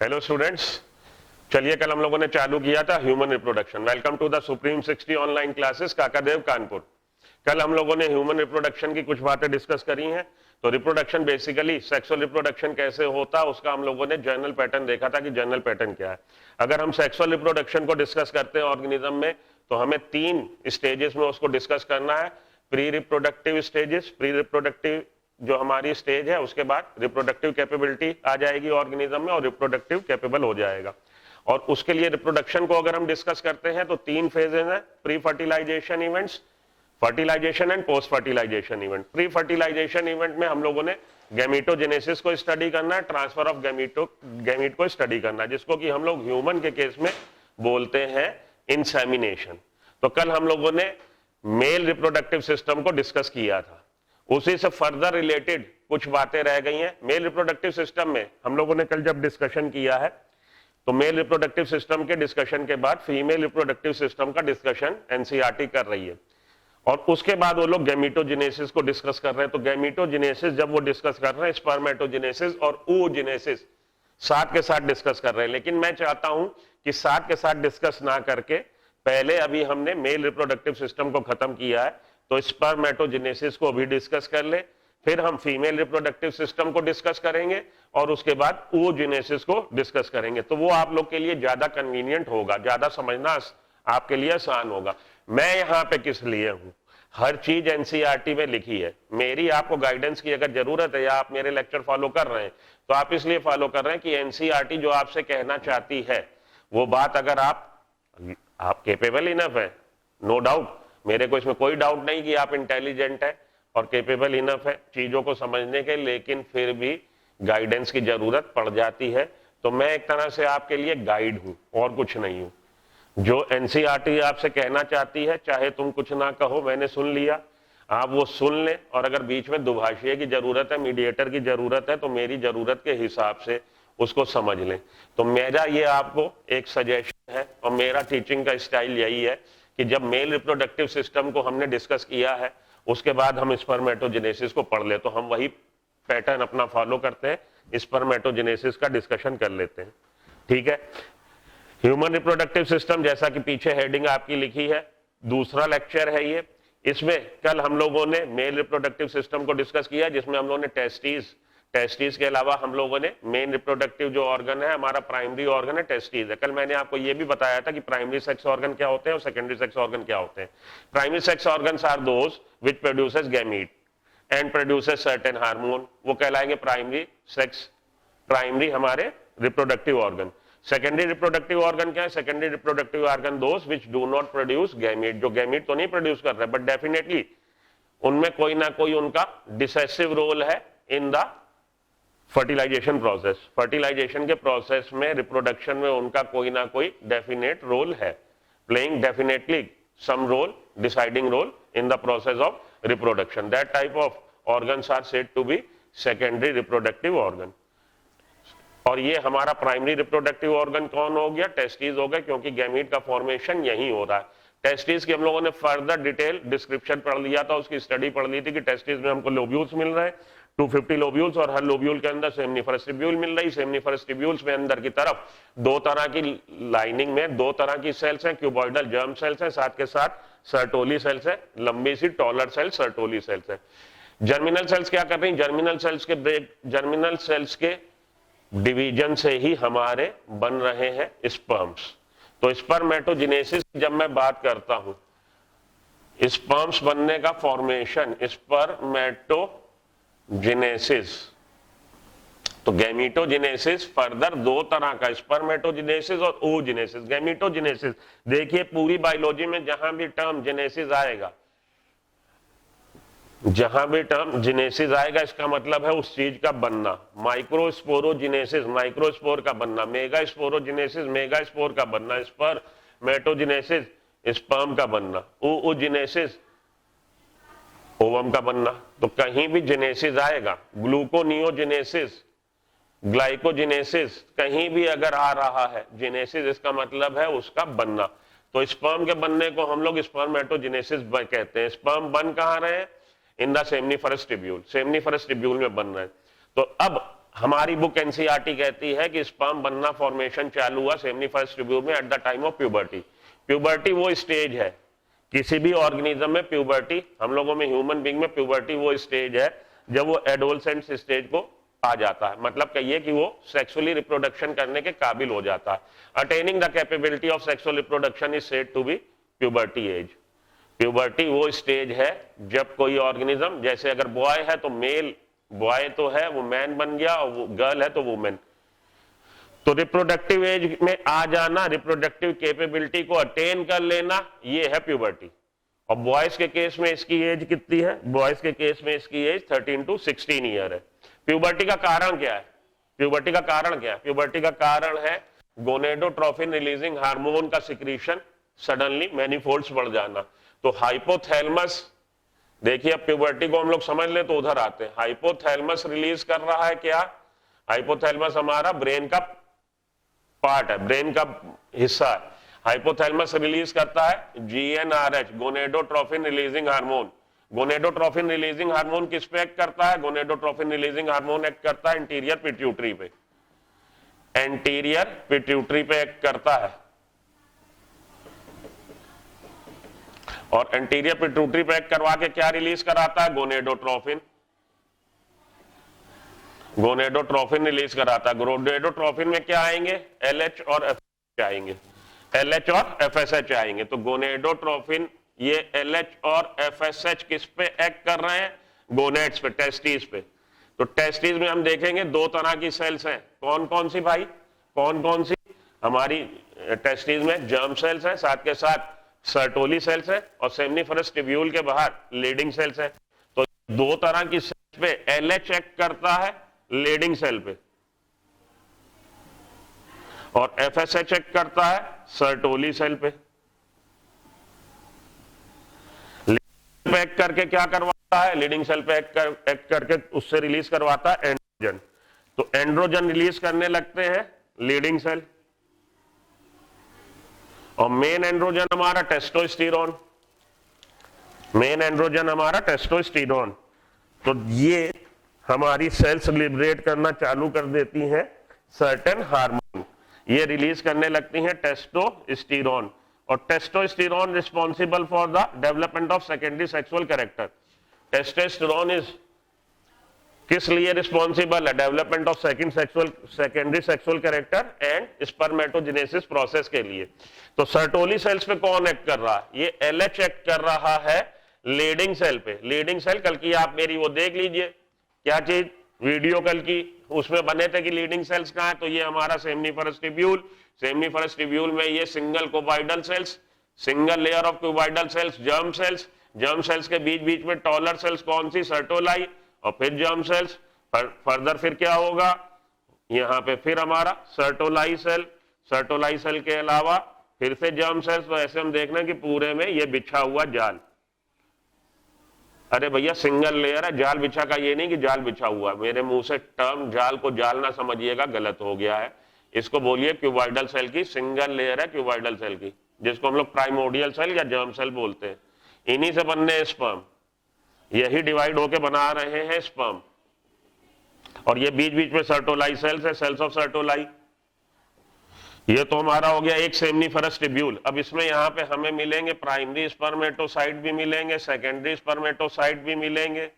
Hello students, चलिए कल हम लोगों ने चालू किया था human reproduction. Welcome to the supreme 60 online classes Kakadev Kanpur. कल हम लोगों ने ह्यूमन रिप्रोडक्शन की कुछ बातें डिस्कस करी हैं। तो रिप्रोडक्शन बेसिकली सेक्सुअल रिप्रोडक्शन कैसे होता है उसका हम लोगों ने जनरल पैटर्न देखा था कि जनरल पैटर्न क्या है। अगर हम सेक्सुअल रिप्रोडक्शन को डिस्कस करते हैं ऑर्गेनिज्म में तो हमें 3 स्टेजेस में उसको डिस्कस करना है। Pre reproductive stages, pre reproductive जो हमारी स्टेज है, उसके बाद रिप्रोडक्टिव कैपेबिलिटी आ जाएगी ऑर्गेनिज्म में और रिप्रोडक्टिव कैपेबल हो जाएगा। और उसके लिए रिप्रोडक्शन को अगर हम डिस्कस करते हैं तो 3 फेजेस हैं, pre fertilisation events, fertilisation and post fertilisation event. Pre fertilisation event में हम लोगों ने गैमीटोजेनेसिस को स्टडी करना है, ट्रांसफर ऑफ गैमीट को स्टडी करना है, जिसको कि हम लोग ह्यूमन के केस में बोलते हैं इंसेमिनेशन। तो कल हम लोगों ने मेल रिप्रोडक्टिव सिस्टम को डिस्कस किया था, उसी से फर्दर रिलेटेड कुछ बातें रह गई हैं। मेल रिप्रोडक्टिव सिस्टम में हम लोगों ने कल जब डिस्कशन किया है तो मेल रिप्रोडक्टिव सिस्टम के डिस्कशन के बाद फीमेल रिप्रोडक्टिव सिस्टम का डिस्कशन एनसीईआरटी कर रही है और उसके बाद वो लोग गैमीटोजेनेसिस को डिस्कस कर रहे हैं। तो गैमीटोजेनेसिस जब वो डिस्कस कर रहे हैं, स्पर्मेटोजेनेसिस और oogenesis साथ के साथ डिस्कस कर रहे हैं। लेकिन मैं चाहता हूं कि साथ के साथ डिस्कस ना करके पहले अभी हमने मेल रिप्रोडक्टिव सिस्टम को खत्म किया है तो स्पर्मेटोजेनेसिस को भी डिस्कस कर ले, फिर हम फीमेल रिप्रोडक्टिव सिस्टम को डिस्कस करेंगे और उसके बाद oogenesis को डिस्कस करेंगे। तो वो आप लोग के लिए ज्यादा कन्वीनियंट होगा, ज्यादा समझना आपके लिए आसान होगा। मैं यहाँ पे किस लिए हूं, हर चीज एनसीईआरटी में लिखी है। मेरी आपको गाइडेंस की अगर जरूरत है या आप मेरे लेक्चर फॉलो कर रहे हैं तो आप इसलिए फॉलो कर रहे हैं कि एनसीईआरटी जो आपसे कहना चाहती है वो बात अगर आप केपेबल इनफ है, नो डाउट, मेरे को इसमें कोई डाउट नहीं कि आप इंटेलिजेंट है और केपेबल इनफ है चीजों को समझने के, लेकिन फिर भी गाइडेंस की जरूरत पड़ जाती है। तो मैं एक तरह से आपके लिए गाइड हूं और कुछ नहीं हूं। जो एनसीईआरटी आपसे कहना चाहती है, चाहे तुम कुछ ना कहो, मैंने सुन लिया, आप वो सुन लें और अगर बीच में दुभाषिए की जरूरत है, मीडिएटर की जरूरत है, तो मेरी जरूरत के हिसाब से उसको समझ लें। तो मेरा ये आपको एक सजेशन है और मेरा टीचिंग का स्टाइल यही है कि जब मेल रिप्रोडक्टिव सिस्टम को हमने डिस्कस किया है उसके बाद हम स्पर्मेटोजेनेसिस को पढ़ ले, तो हम वही पैटर्न अपना फॉलो करते हैं, स्पर्मेटोजेनेसिस का डिस्कशन कर लेते हैं। ठीक है, ह्यूमन रिप्रोडक्टिव सिस्टम जैसा कि पीछे हेडिंग आपकी लिखी है, दूसरा लेक्चर है ये। इसमें कल हम लोगों ने मेल रिप्रोडक्टिव सिस्टम को डिस्कस किया जिसमें हम लोगों ने टेस्टिस के अलावा हम लोगों ने मेन रिप्रोडक्टिव जो ऑर्गन है, हमारा प्राइमरी ऑर्गन है, टेस्टिस है। कल मैंने आपको यह भी बताया था कि प्राइमरी सेक्स ऑर्गन क्या होते हैं और सेकेंडरी सेक्स ऑर्गन क्या होते हैं। Primary sex organs are those which produces gamete and produces certain hormone, वो कहलाएंगे प्राइमरी सेक्स, प्राइमरी हमारे reproductive organ. Secondary reproductive organ क्या है? Secondary reproductive organ those which do not produce gamete, जो gamete तो नहीं प्रोड्यूस कर रहे बट डेफिनेटली उनमें कोई ना कोई उनका डिसेसिव रोल है in the fertilisation process. Fertilisation के प्रोसेस में, रिप्रोडक्शन में उनका कोई ना कोई डेफिनेट रोल है, playing definitely some role, deciding role in the process of reproduction. That type of organs are said to be secondary reproductive organ. और ये हमारा प्राइमरी रिप्रोडक्टिव ऑर्गन कौन हो गया? टेस्टिस हो गया, क्योंकि गैमीट का फॉर्मेशन यही हो रहा है। टेस्टिस की हम लोगों ने फर्दर डिटेल डिस्क्रिप्शन पढ़ लिया था, उसकी स्टडी पढ़ ली थी कि टेस्टिस में हमको लोब्यूल्स मिल रहे हैं, 250 लोब्यूल्स, और हर लोब्यूल के अंदर सेमनिफरस ट्यूब्यूल मिल रही। सेमनिफरस ट्यूब्यूल्स में अंदर की तरफ 2 तरह की लाइनिंग में 2 तरह की सेल्स हैं, क्यूबॉइडल जर्म सेल्स हैं, साथ के साथ सर्टोली सेल्स है, लंबी सी टॉलर सेल सर्टोली सेल्स है। जर्मिनल सेल्स क्या कर रही हैं? जर्मिनल सेल्स के डिवीजन से ही हमारे बन रहे हैं स्पर्म्स। तो स्पर्मेटोजेनेसिस जब मैं बात करता हूं, स्पर्म्स बनने का फॉर्मेशन, स्पर्मेटोजेनेसिस, तो गैमीटोजेनेसिस फर्दर 2 तरह का, स्पर्मेटोजेनेसिस और oogenesis। गैमीटोजेनेसिस देखिए, पूरी बायोलॉजी में जहां भी टर्म जेनेसिस आएगा, जहां भी टर्म जेनेसिस आएगा इसका मतलब है उस चीज का बनना। माइक्रोस्पोरोजेनेसिस, माइक्रोस्पोर का बनना, मेगास्पोरोजेनेसिस, मेगास्पोर का बनना, स्पर्मेटोजेनेसिस, स्पर्म का बनना, oogenesis, ओवम का बनना। तो कहीं भी जेनेसिस आएगा, ग्लूकोनियोजेनेसिस, ग्लाइकोजेनेसिस, कहीं भी अगर आ रहा है जेनेसिस, इसका मतलब है उसका बनना। तो स्पर्म के बनने को हम लोग स्पर्मेटोजेनेसिस कहते हैं। स्पर्म बन कहां रहे हैं? इन द सेमनिफरस ट्यूब्यूल, सेमनिफरस ट्यूब्यूल में बन रहे हैं। तो अब हमारी बुक एनसीईआरटी कहती है कि स्पर्म बनना फॉर्मेशन चालू हुआ सेमिनिफरस ट्यूब्यूल में at the time of puberty. Puberty वो स्टेज है किसी भी ऑर्गेनिज्म में, प्यूबर्टी हम लोगों में, ह्यूमन बीइंग में प्यूबर्टी वो स्टेज है जब वो एडोलसेंट स्टेज को आ जाता है, मतलब कहिए कि वो सेक्सुअली रिप्रोडक्शन करने के काबिल हो जाता है। Attaining the capability of sexual reproduction is said to be puberty age. Puberty वो स्टेज है जब कोई ऑर्गेनिज्म, जैसे अगर बॉय है तो मेल, बॉय तो है वो मैन बन गया, और वो गर्ल है तो वुमेन। तो रिप्रोडक्टिव एज में आ जाना, रिप्रोडक्टिव कैपेबिलिटी को अटेन कर लेना, ये है प्यूबर्टी। और बॉयज के केस में इसकी एज कितनी है? बॉयज के केस में इसकी एज 13 to 16 ईयर है। प्यूबर्टी का कारण क्या है? प्यूबर्टी का कारण क्या है? प्यूबर्टी का कारण है गोनेडोट्रोफिन रिलीजिंग हार्मोन का सिक्रीशन सडनली मैनीफोल्ड्स बढ़ जाना। तो हाइपोथैलेमस, देखिए अब प्यूबर्टी को हम लोग समझ ले तो उधर आते हैं। हाइपोथैलेमस रिलीज कर रहा है क्या? हाइपोथैलेमस हमारा ब्रेन का पार्ट है, ब्रेन का हिस्सा है। हाइपोथैलेमस रिलीज करता है GnRH, gonadotrophin releasing hormone. Gonadotrophin releasing hormone किस पे एक्ट करता है? गोनेडोट्रोफिन रिलीजिंग हार्मोन एक्ट करता है एंटीरियर पिट्यूटरी पे, एंटीरियर पिट्यूटरी पे एक्ट करता है। और एंटीरियर पिट्यूटरी पे एक्ट करवा के क्या रिलीज कराता है? गोनेडोट्रोफिन। गोनेडोट्रोफिन रिलीज कराता है। गोनेडोट्रोफिन में क्या आएंगे? एलएच और एफएसएच आएंगे, एलएच और एफएसएच आएंगे। तो गोनेडोट्रोफिन ये एलएच और एफएसएच किस पे एक्ट कर रहे हैं? गोनेड्स पे, टेस्टिस पे। तो टेस्टिस में हम देखेंगे दो तरह की सेल्स हैं। कौन कौन सी भाई? कौन कौन सी? हमारी टेस्टिस में जर्म सेल्स हैं, साथ के साथ सर्टोली सेल्स है, और सेमिनिफरस ट्यूब्यूल के बाहर लीडिंग सेल्स है। तो दो तरह की सेल्स पे एलएच एक्ट करता है लीडिंग सेल पे, और एफएसएच एक्ट करता है सर्टोली सेल पे। लीडिंग पे एक्ट करके क्या करवाता है? लीडिंग सेल पे एक्ट करके उससे रिलीज करवाता है एंड्रोजन। तो एंड्रोजन रिलीज करने लगते हैं लीडिंग सेल, और मेन एंड्रोजन हमारा टेस्टोस्टेरोन, मेन एंड्रोजन हमारा टेस्टोस्टेरोन। तो ये हमारी सेल्स लिबरेट करना चालू कर देती हैं सर्टेन हार्मोन, ये रिलीज करने लगती हैं टेस्टोस्टेरोन। और testosterone responsible for the development of secondary sexual character. Testosterone is किस लिए रिस्पॉन्सिबल है? Development of secondary sexual character and spermatogenesis process के लिए। तो सर्टोली सेल्स पे कौन एक्ट कर रहा है? ये एलएच एक्ट कर रहा है लीडिंग सेल पे। लीडिंग सेल कल की आप मेरी वो देख लीजिए, क्या चीज, वीडियो कल की, उसमें बने थे कि लीडिंग सेल्स कहां है? तो ये हमारा सेमिनिफरस ट्यूब्यूल। सेमिनिफरस ट्यूब्यूल में ये single cuboidal cells, single layer of cuboidal cells, germ cells. Germ cells के बीच बीच में टॉलर सेल्स कौन सी? सर्टोलाई, और फिर जर्म सेल्स। फर्दर फिर क्या होगा? यहां पे फिर हमारा सर्टोलाई सेल, सर्टोलाई सेल के अलावा फिर से जर्म सेल्स। तो ऐसे हम देखना कि पूरे में ये बिछा हुआ जाल। अरे भैया सिंगल लेयर है, जाल बिछा का ये नहीं कि जाल बिछा हुआ। मेरे मुंह से टर्म जाल को जाल ना समझिएगा, गलत हो गया है। इसको बोलिए क्यूबाइडल सेल की सिंगल लेयर है, क्यूबाइडल सेल की, जिसको हम लोग प्राइमोडियल सेल या जर्म सेल बोलते हैं। इन्हीं से बनने स्पर्म, यही डिवाइड होके बना रहे हैं स्पर्म। और ये बीच बीच में सर्टोलाई सेल्स है, सेल्स ऑफ सर्टोलाई। ये तो हमारा हो गया एक सेमिनिफरस ट्यूब्यूल। अब इसमें यहाँ पे हमें मिलेंगे प्राइमरी स्पर्मेटोसाइट भी मिलेंगे, सेकेंडरी स्पर्मेटोसाइट भी मिलेंगे।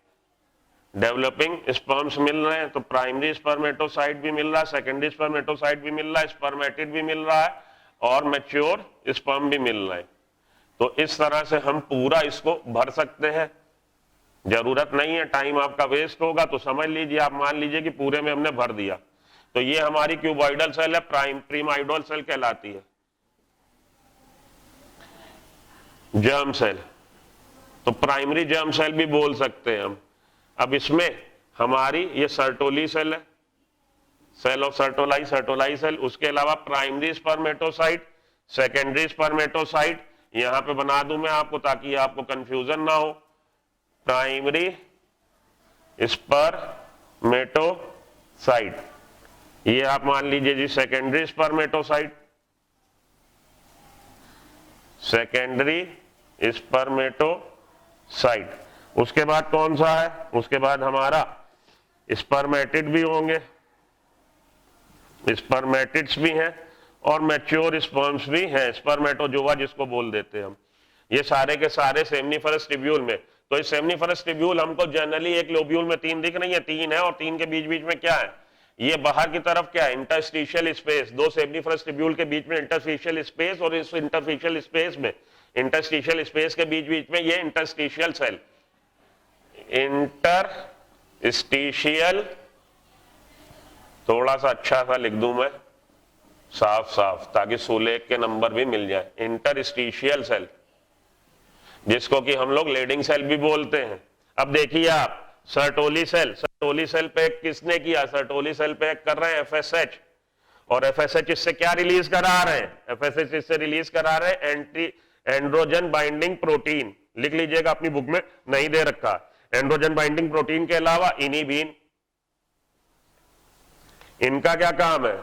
डेवलपिंग स्पर्म्स मिल रहे हैं तो प्राइमरी स्पर्मेटोसाइट भी मिल रहा है, सेकेंडरी स्पर्मेटोसाइट भी मिल रहा है, स्पर्मेटिड भी मिल रहा है, और मैच्योर स्पर्म भी मिल रहे हैं। तो इस तरह से हम पूरा इसको भर सकते हैं। जरूरत नहीं है, टाइम आपका वेस्ट होगा, तो समझ लीजिए, आप मान लीजिए कि पूरे में हमने भर दिया। तो ये हमारी क्यूबॉइडल सेल है, प्रीमाइडल सेल कहलाती है। जर्म सेल, तो प्राइमरी जर्म सेल भी बोल सकते हैं हम। अब इसमें हमारी ये सर्टोली सेल है, सेल ऑफ सर्टोलाई, सर्टोलाई सेल। उसके अलावा प्राइमरी स्पर्मेटोसाइट, सेकेंडरी स्पर्मेटोसाइट। यहां पे बना दूं मैं आपको ताकि आपको कंफ्यूजन ना हो। प्राइमरी स्पर्मेटोसाइट, ये आप मान लीजिए जी सेकेंडरी स्पर्मेटोसाइट, सेकेंडरी स्पर्मेटोसाइट। उसके बाद कौन सा है? उसके बाद हमारा स्पर्मेटिड भी होंगे, स्पर्मेटिड्स भी हैं और मैच्योर स्पर्म्स भी हैं, स्पर्मेटोजोआ जिसको बोल देते हैं हम। ये सारे के सारे सेमनीफरस ट्यूब्यूल में। तो इस सेमनीफरस ट्यूब्यूल हमको जनरली एक लोब्यूल में 3 दिख रही है, 3 है, और 3 के बीच बीच में क्या है, ये बाहर की तरफ क्या है, इंटरस्टिशियल स्पेस। 2 सेमनीफरस ट्यूब्यूल के बीच में इंटरस्टिशियल स्पेस, और इस इंटरस्टिशियल स्पेस में, इंटरस्टिशियल स्पेस के बीच बीच में ये इंटरस्टिशियल सेल, इंटरस्टिशियल, थोड़ा सा अच्छा सा लिख दूं मैं साफ साफ ताकि सुलेख के नंबर भी मिल जाए, इंटरस्टिशियल सेल, जिसको कि हम लोग लीडिंग सेल भी बोलते हैं। अब देखिए आप, सर्टोली सेल, सर्टोली सेल पे किसने किया, सर्टोली सेल पे कर रहे हैं एफएसएच, और एफएसएच इससे क्या रिलीज करा रहे हैं, एफएसएच इससे रिलीज करा रहे हैं एंटी एंड्रोजन बाइंडिंग प्रोटीन। लिख लीजिएगा, अपनी बुक में नहीं दे रखा। एंड्रोजन बाइंडिंग प्रोटीन के अलावा इनिबिन, इनका क्या काम है,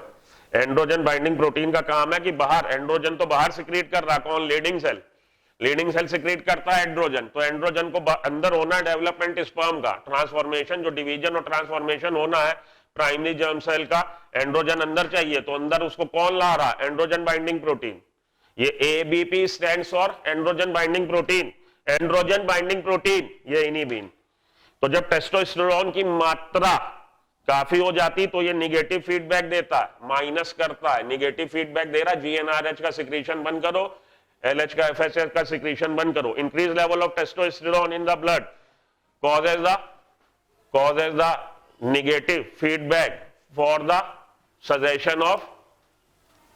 एंड्रोजन बाइंडिंग प्रोटीन का काम है कि बाहर, एंड्रोजन तो बाहर सिक्रीट कर रहा, कौन, leading cell, leading cell secrete करता है एंड्रोजन, तो एंड्रोजन को अंदर होना है डेवलपमेंट स्पर्म का, ट्रांसफॉर्मेशन, जो डिवीजन और ट्रांसफॉर्मेशन होना है प्राइमरी जर्म सेल का, एंड्रोजन अंदर चाहिए, तो अंदर उसको कौन ला रहा, एंड्रोजन बाइंडिंग प्रोटीन। ये ABP stands for androgen binding protein, androgen binding protein, ये इनिबिन। तो जब टेस्टोस्टेरोन की मात्रा काफी हो जाती तो ये निगेटिव फीडबैक देता है, माइनस करता है, निगेटिव फीडबैक दे रहा है, जीएनआरएच का सिक्रीशन बंद करो, एलएच का, एफएसएच का सिक्रीशन बंद करो। Increase level of testosterone in the blood causes the negative feedback for the suggestion of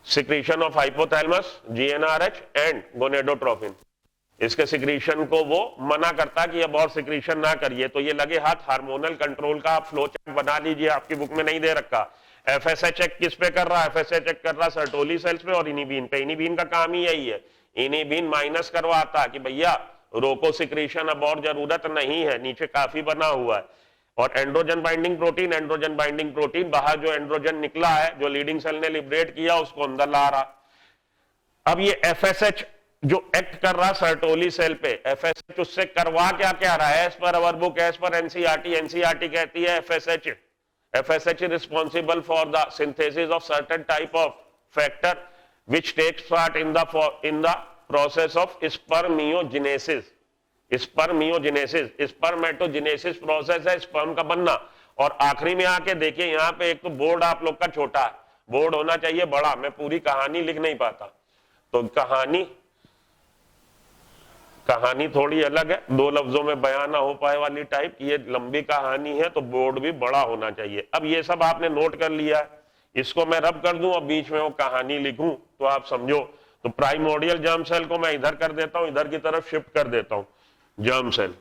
secretion of hypothalamus, GnRH and gonadotropin। इसके सिक्रीशन को वो मना करता कि अब और सिक्रीशन ना करिए। तो ये लगे हाथ हार्मोनल कंट्रोल का आप फ्लो चार्ट बना लीजिए, आपकी बुक में नहीं दे रखा। एफएसएच चेक किस पे कर रहा है, एफएसएच चेक कर रहा है सर्टोली सेल्स पे और इनिबिन पे। इनिबिन का काम ही यही है, इनिबिन माइनस करवाता कि भैया रोको सिक्रीशन, अब और जरूरत नहीं है, नीचे काफी बना हुआ है। और androgen binding protein, androgen binding protein बाहर जो एंड्रोजन निकला है, जो लीडिंग सेल ने लिबरेट किया, उसको अंदर ला रहा। अब ये एफएसएच जो एक्ट कर रहा सर्टोली सेल पे, एफएसएच उससे करवा क्या क्या रहा है, as per our book, as per NCERT, NCERT कहती है FSH is responsible for the synthesis of certain type of factor which takes part in the process of spermiogenesis. Spermiogenesis, spermatogenesis process है sperm का बनना। और आखिरी में आके देखिए, यहाँ पे एक तो बोर्ड आप लोग का छोटा है, बोर्ड होना चाहिए बड़ा, मैं पूरी कहानी लिख नहीं पाता, तो कहानी थोड़ी अलग है, 2 लफ्जों में बयान ना हो पाए वाली टाइप, ये लंबी कहानी है तो बोर्ड भी बड़ा होना चाहिए। अब ये सब आपने नोट कर लिया है, इसको मैं रब कर दूं और बीच में वो कहानी लिखूं तो आप समझो। तो प्राइमोर्डियल जर्म सेल को मैं इधर कर देता हूं, इधर की तरफ शिफ्ट कर देता हूं, germ cell,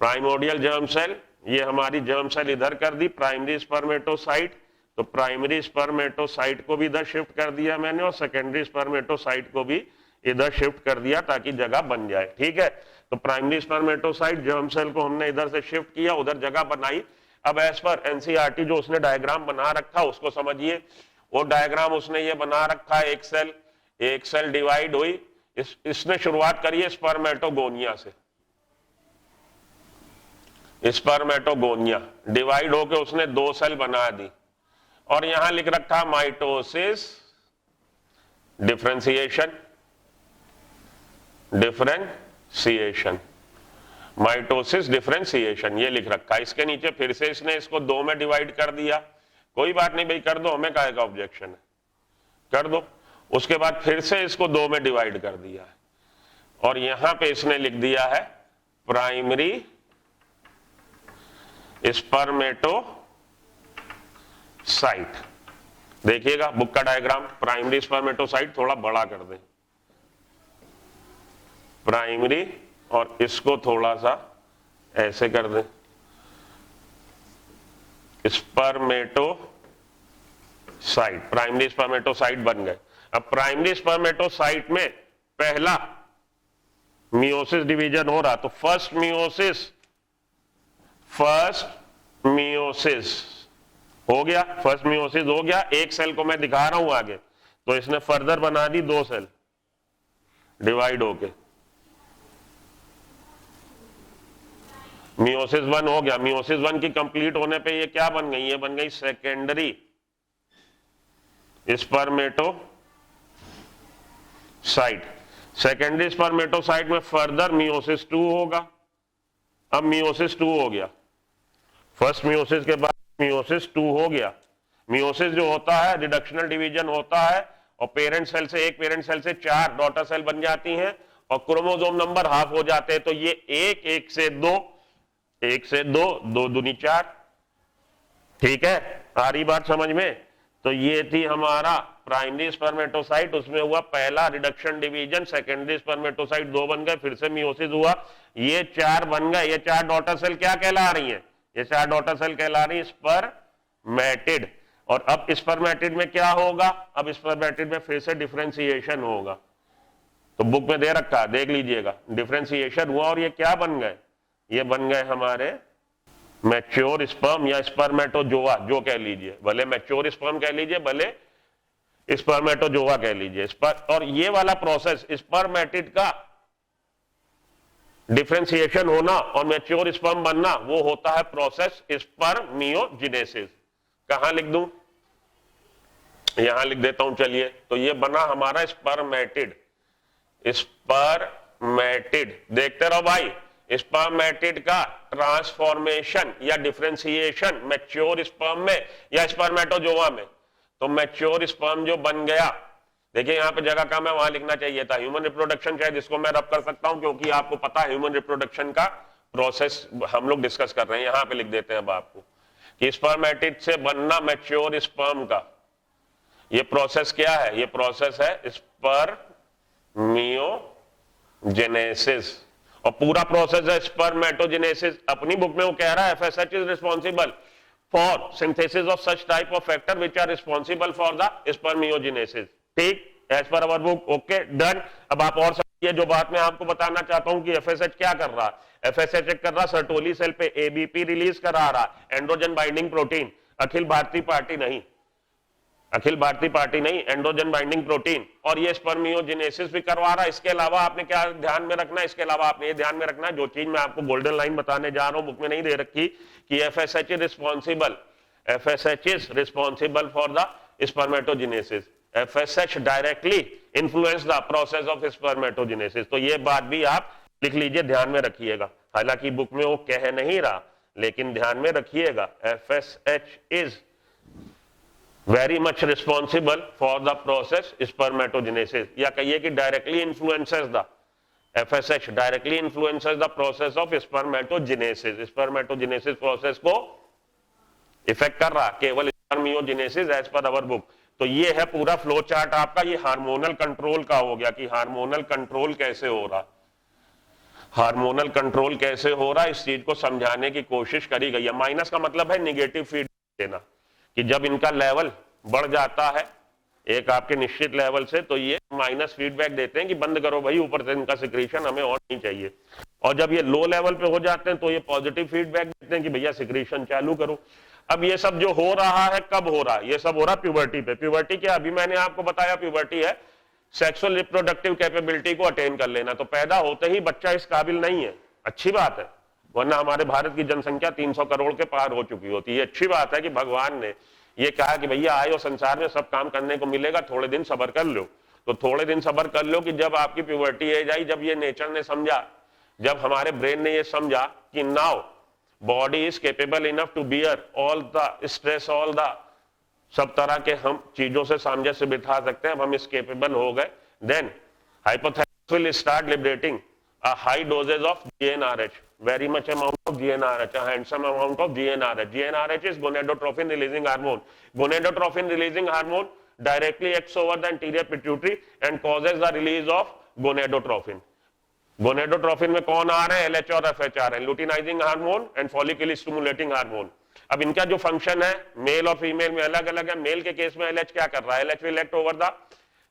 primordial germ cell, ये हमारी जर्म सेल इधर कर दी, प्राइमरी स्पर्मेटोसाइट, तो प्राइमरी स्पर्मेटोसाइट को भी इधर शिफ्ट कर दिया मैंने, और सेकेंडरी स्पर्मेटोसाइट को भी इधर शिफ्ट कर दिया ताकि जगह बन जाए। ठीक है, तो प्राइमरी स्पर्मेटोसाइट जर्म सेल को हमने इधर से शिफ्ट किया, उधर जगह बनाई। अब एज पर एनसीईआरटी जो उसने डायग्राम बना रखा उसको समझिए। वो डायग्राम उसने ये बना रखा है, एक सेल डिवाइड हुई, इसने शुरुआत करी है स्पर्मेटोगोनिया से, स्पर्मेटोगोनिया डिवाइड होके उसने 2 सेल बना दी, और यहां लिख रखा माइटोसिस, डिफरेंशिएशन, माइटोसिस डिफरेंशिएशन, ये लिख रखा है। इसके नीचे फिर से इसने इसको 2 में डिवाइड कर दिया, कोई बात नहीं भाई, कर दो, हमें काहे का ऑब्जेक्शन है, कर दो। उसके बाद फिर से इसको 2 में डिवाइड कर दिया है, और यहां पे इसने लिख दिया है प्राइमरी स्पर्मेटोसाइट। देखिएगा बुक का डायग्राम, प्राइमरी स्पर्मेटोसाइट थोड़ा बड़ा कर दें, प्राइमरी, और इसको थोड़ा सा ऐसे कर दें, स्पर्मेटोसाइट, प्राइमरी स्पर्मेटोसाइट बन गए। अब प्राइमरी स्पर्मेटोसाइट में पहला मियोसिस डिवीजन हो रहा, तो फर्स्ट मियोसिस हो गया, फर्स्ट मियोसिस हो गया। एक सेल को मैं दिखा रहा हूं आगे, तो इसने फर्दर बना दी 2 सेल डिवाइड होके, मियोसिस 1 हो गया। मियोसिस 1 की कंप्लीट होने पे ये क्या बन गई, ये बन गई सेकेंडरी स्पर्मेटोसाइट। सेकेंडरी स्पर्मेटोसाइट में फर्दर मियोसिस 2 होगा। अब मियोसिस 2 हो गया, फर्स्ट मियोसिस के बाद मियोसिस 2 हो गया। मियोसिस जो होता है रिडक्शनल डिवीजन होता है और पेरेंट सेल से एक पेरेंट सेल से 4 डॉटर सेल बन जाती हैं और क्रोमोसोम नंबर हाफ हो जाते हैं। तो ये 1, 1 से 2, 1 से 2, 2 दूनी 4। ठीक है, आ रही बात समझ में? तो ये थी हमारा प्राइमरी स्पर्मेटोसाइट, उसमें हुआ पहला रिडक्शन डिवीजन, सेकेंडरी स्पर्मेटोसाइट 2 बन गए, फिर से मियोसिस हुआ, ये 4 बन गए। ये 4 डॉटर सेल क्या कहला रही हैं? ये 4 डॉटर सेल कहला रही है स्पर्मेटिड। और अब स्पर्मेटिड में क्या होगा? अब स्पर्मेटिड में फिर से डिफरेंशिएशन होगा। तो बुक में दे रखा, देख लीजिएगा। डिफरेंशिएशन हुआ और ये क्या बन गए? ये बन गए हमारे मैच्योर स्पर्म या स्पर्मेटोजोआ, जो कह लीजिए, भले मैच्योर स्पर्म कह लीजिए, भले स्पर्मेटोजोआ कह लीजिए। और ये वाला प्रोसेस स्पर्मेटिड का डिफरेंशिएशन होना और मैच्योर स्पर्म बनना, वो होता है प्रोसेस स्पर्मियोजेनेसिस। कहां लिख दूं? यहां लिख देता हूं, चलिए। तो ये बना हमारा स्पर्मेटिड। स्पर्मेटिड देखते रहो भाई। स्पर्मेटिड का ट्रांसफॉर्मेशन या डिफरेंशिएशन मैच्योर स्पर्म में या स्पर्मेटोजोआ में। तो मैच्योर स्पर्म जो बन गया, देखिए यहां पे जगह कम है, वहां लिखना चाहिए था ह्यूमन रिप्रोडक्शन, शायद इसको मैं रब कर सकता हूं क्योंकि आपको पता है ह्यूमन रिप्रोडक्शन का प्रोसेस हम लोग डिस्कस कर रहे हैं। यहां पे लिख देते हैं अब आपको कि स्पर्मेटिड से बनना मैच्योर स्पर्म का ये प्रोसेस क्या है? ये प्रोसेस है स्पर्मियोजेनेसिस। और पूरा प्रोसेस है स्पर्मेटोजेनेसिस। अपनी बुक में वो कह रहा है FSH is responsible for synthesis of such type of factor which are responsible for the spermiogenesis. ठीक, as per our book, okay, done. अब आप और समझिए जो बात मैं आपको बताना चाहता हूं कि FSH क्या कर रहा है। FSH कर रहा सर्टोली सेल पे ABP रिलीज करा रहा, androgen binding protein. Akhil Bharatiya party नहीं, अखिल भारतीय पार्टी नहीं, एंड्रोजन बाइंडिंग प्रोटीन। और ये स्पर्मियोजेनेसिस भी करवा रहा है। इसके अलावा आपने क्या ध्यान में रखना है? इसके अलावा आपने ये ध्यान में रखना है, जो चीज मैं आपको गोल्डन लाइन बताने जा रहा हूं, बुक में नहीं दे रखी, कि FSH is responsible for the spermatogenesis. FSH directly influence the process of spermatogenesis. तो ये बात भी आप लिख लीजिए, ध्यान में रखिएगा। हालांकि बुक में वो कह नहीं रहा, लेकिन ध्यान में रखिएगा FSH is very much responsible for the process spermatogenesis, या कहिए कि directly influences the FSH directly influences the process of spermatogenesis. Spermatogenesis process को इफेक्ट कर रहा केवल spermiogenesis as per our book. तो ये है पूरा फ्लो चार्ट आपका। ये हार्मोनल कंट्रोल का हो गया कि हार्मोनल कंट्रोल कैसे हो रहा, हार्मोनल कंट्रोल कैसे हो रहा, इस चीज को समझाने की कोशिश करी गई है। माइनस का मतलब है निगेटिव फीडबैक देना, कि जब इनका लेवल बढ़ जाता है एक आपके निश्चित लेवल से, तो ये माइनस फीडबैक देते हैं कि बंद करो भाई, ऊपर से इनका सिक्रीशन हमें और नहीं चाहिए। और जब ये लो लेवल पे हो जाते हैं तो ये पॉजिटिव फीडबैक देते हैं कि भैया सिक्रीशन चालू करो। अब ये सब जो हो रहा है कब हो रहा है? ये सब हो रहा है प्यूबर्टी पे। प्यूबर्टी क्या, अभी मैंने आपको बताया, प्यूबर्टी है सेक्सुअल रिप्रोडक्टिव कैपेबिलिटी को अटेन कर लेना। तो पैदा होते ही बच्चा इस काबिल नहीं है, अच्छी बात है, वरना हमारे भारत की जनसंख्या 300 करोड़ के पार हो चुकी होती है। अच्छी बात है कि भगवान ने ये कहा कि भैया आए और संसार में सब काम करने को मिलेगा, थोड़े दिन सब्र कर लो। तो थोड़े दिन सब्र कर लो कि जब आपकी प्यूबर्टी एज आई, जब ये नेचर ने समझा, जब हमारे ब्रेन ने ये समझा कि now body is capable enough to bear all the stress, all the सब तरह के हम चीजों से सामंजस्य बिठा सकते हैं, अब हम इस केपेबल हो गए, then hypothalamus will start liberating a high dosage of GnRH, very much amount of GnRH, a handsome amount of GnRH. GnRH is gonadotrophin releasing hormone. Gonadotrophin releasing hormone directly acts over the anterior pituitary and causes the release of gonadotrophin. Gonadotrophin में कौन आ रहे हैं? LH और FH आ रहे हैं, luteinizing hormone and follicle stimulating hormone. अब इनका जो फंक्शन है मेल और फीमेल में अलग अलग है। मेल के केस में LH क्या कर रहा है? LH will act over the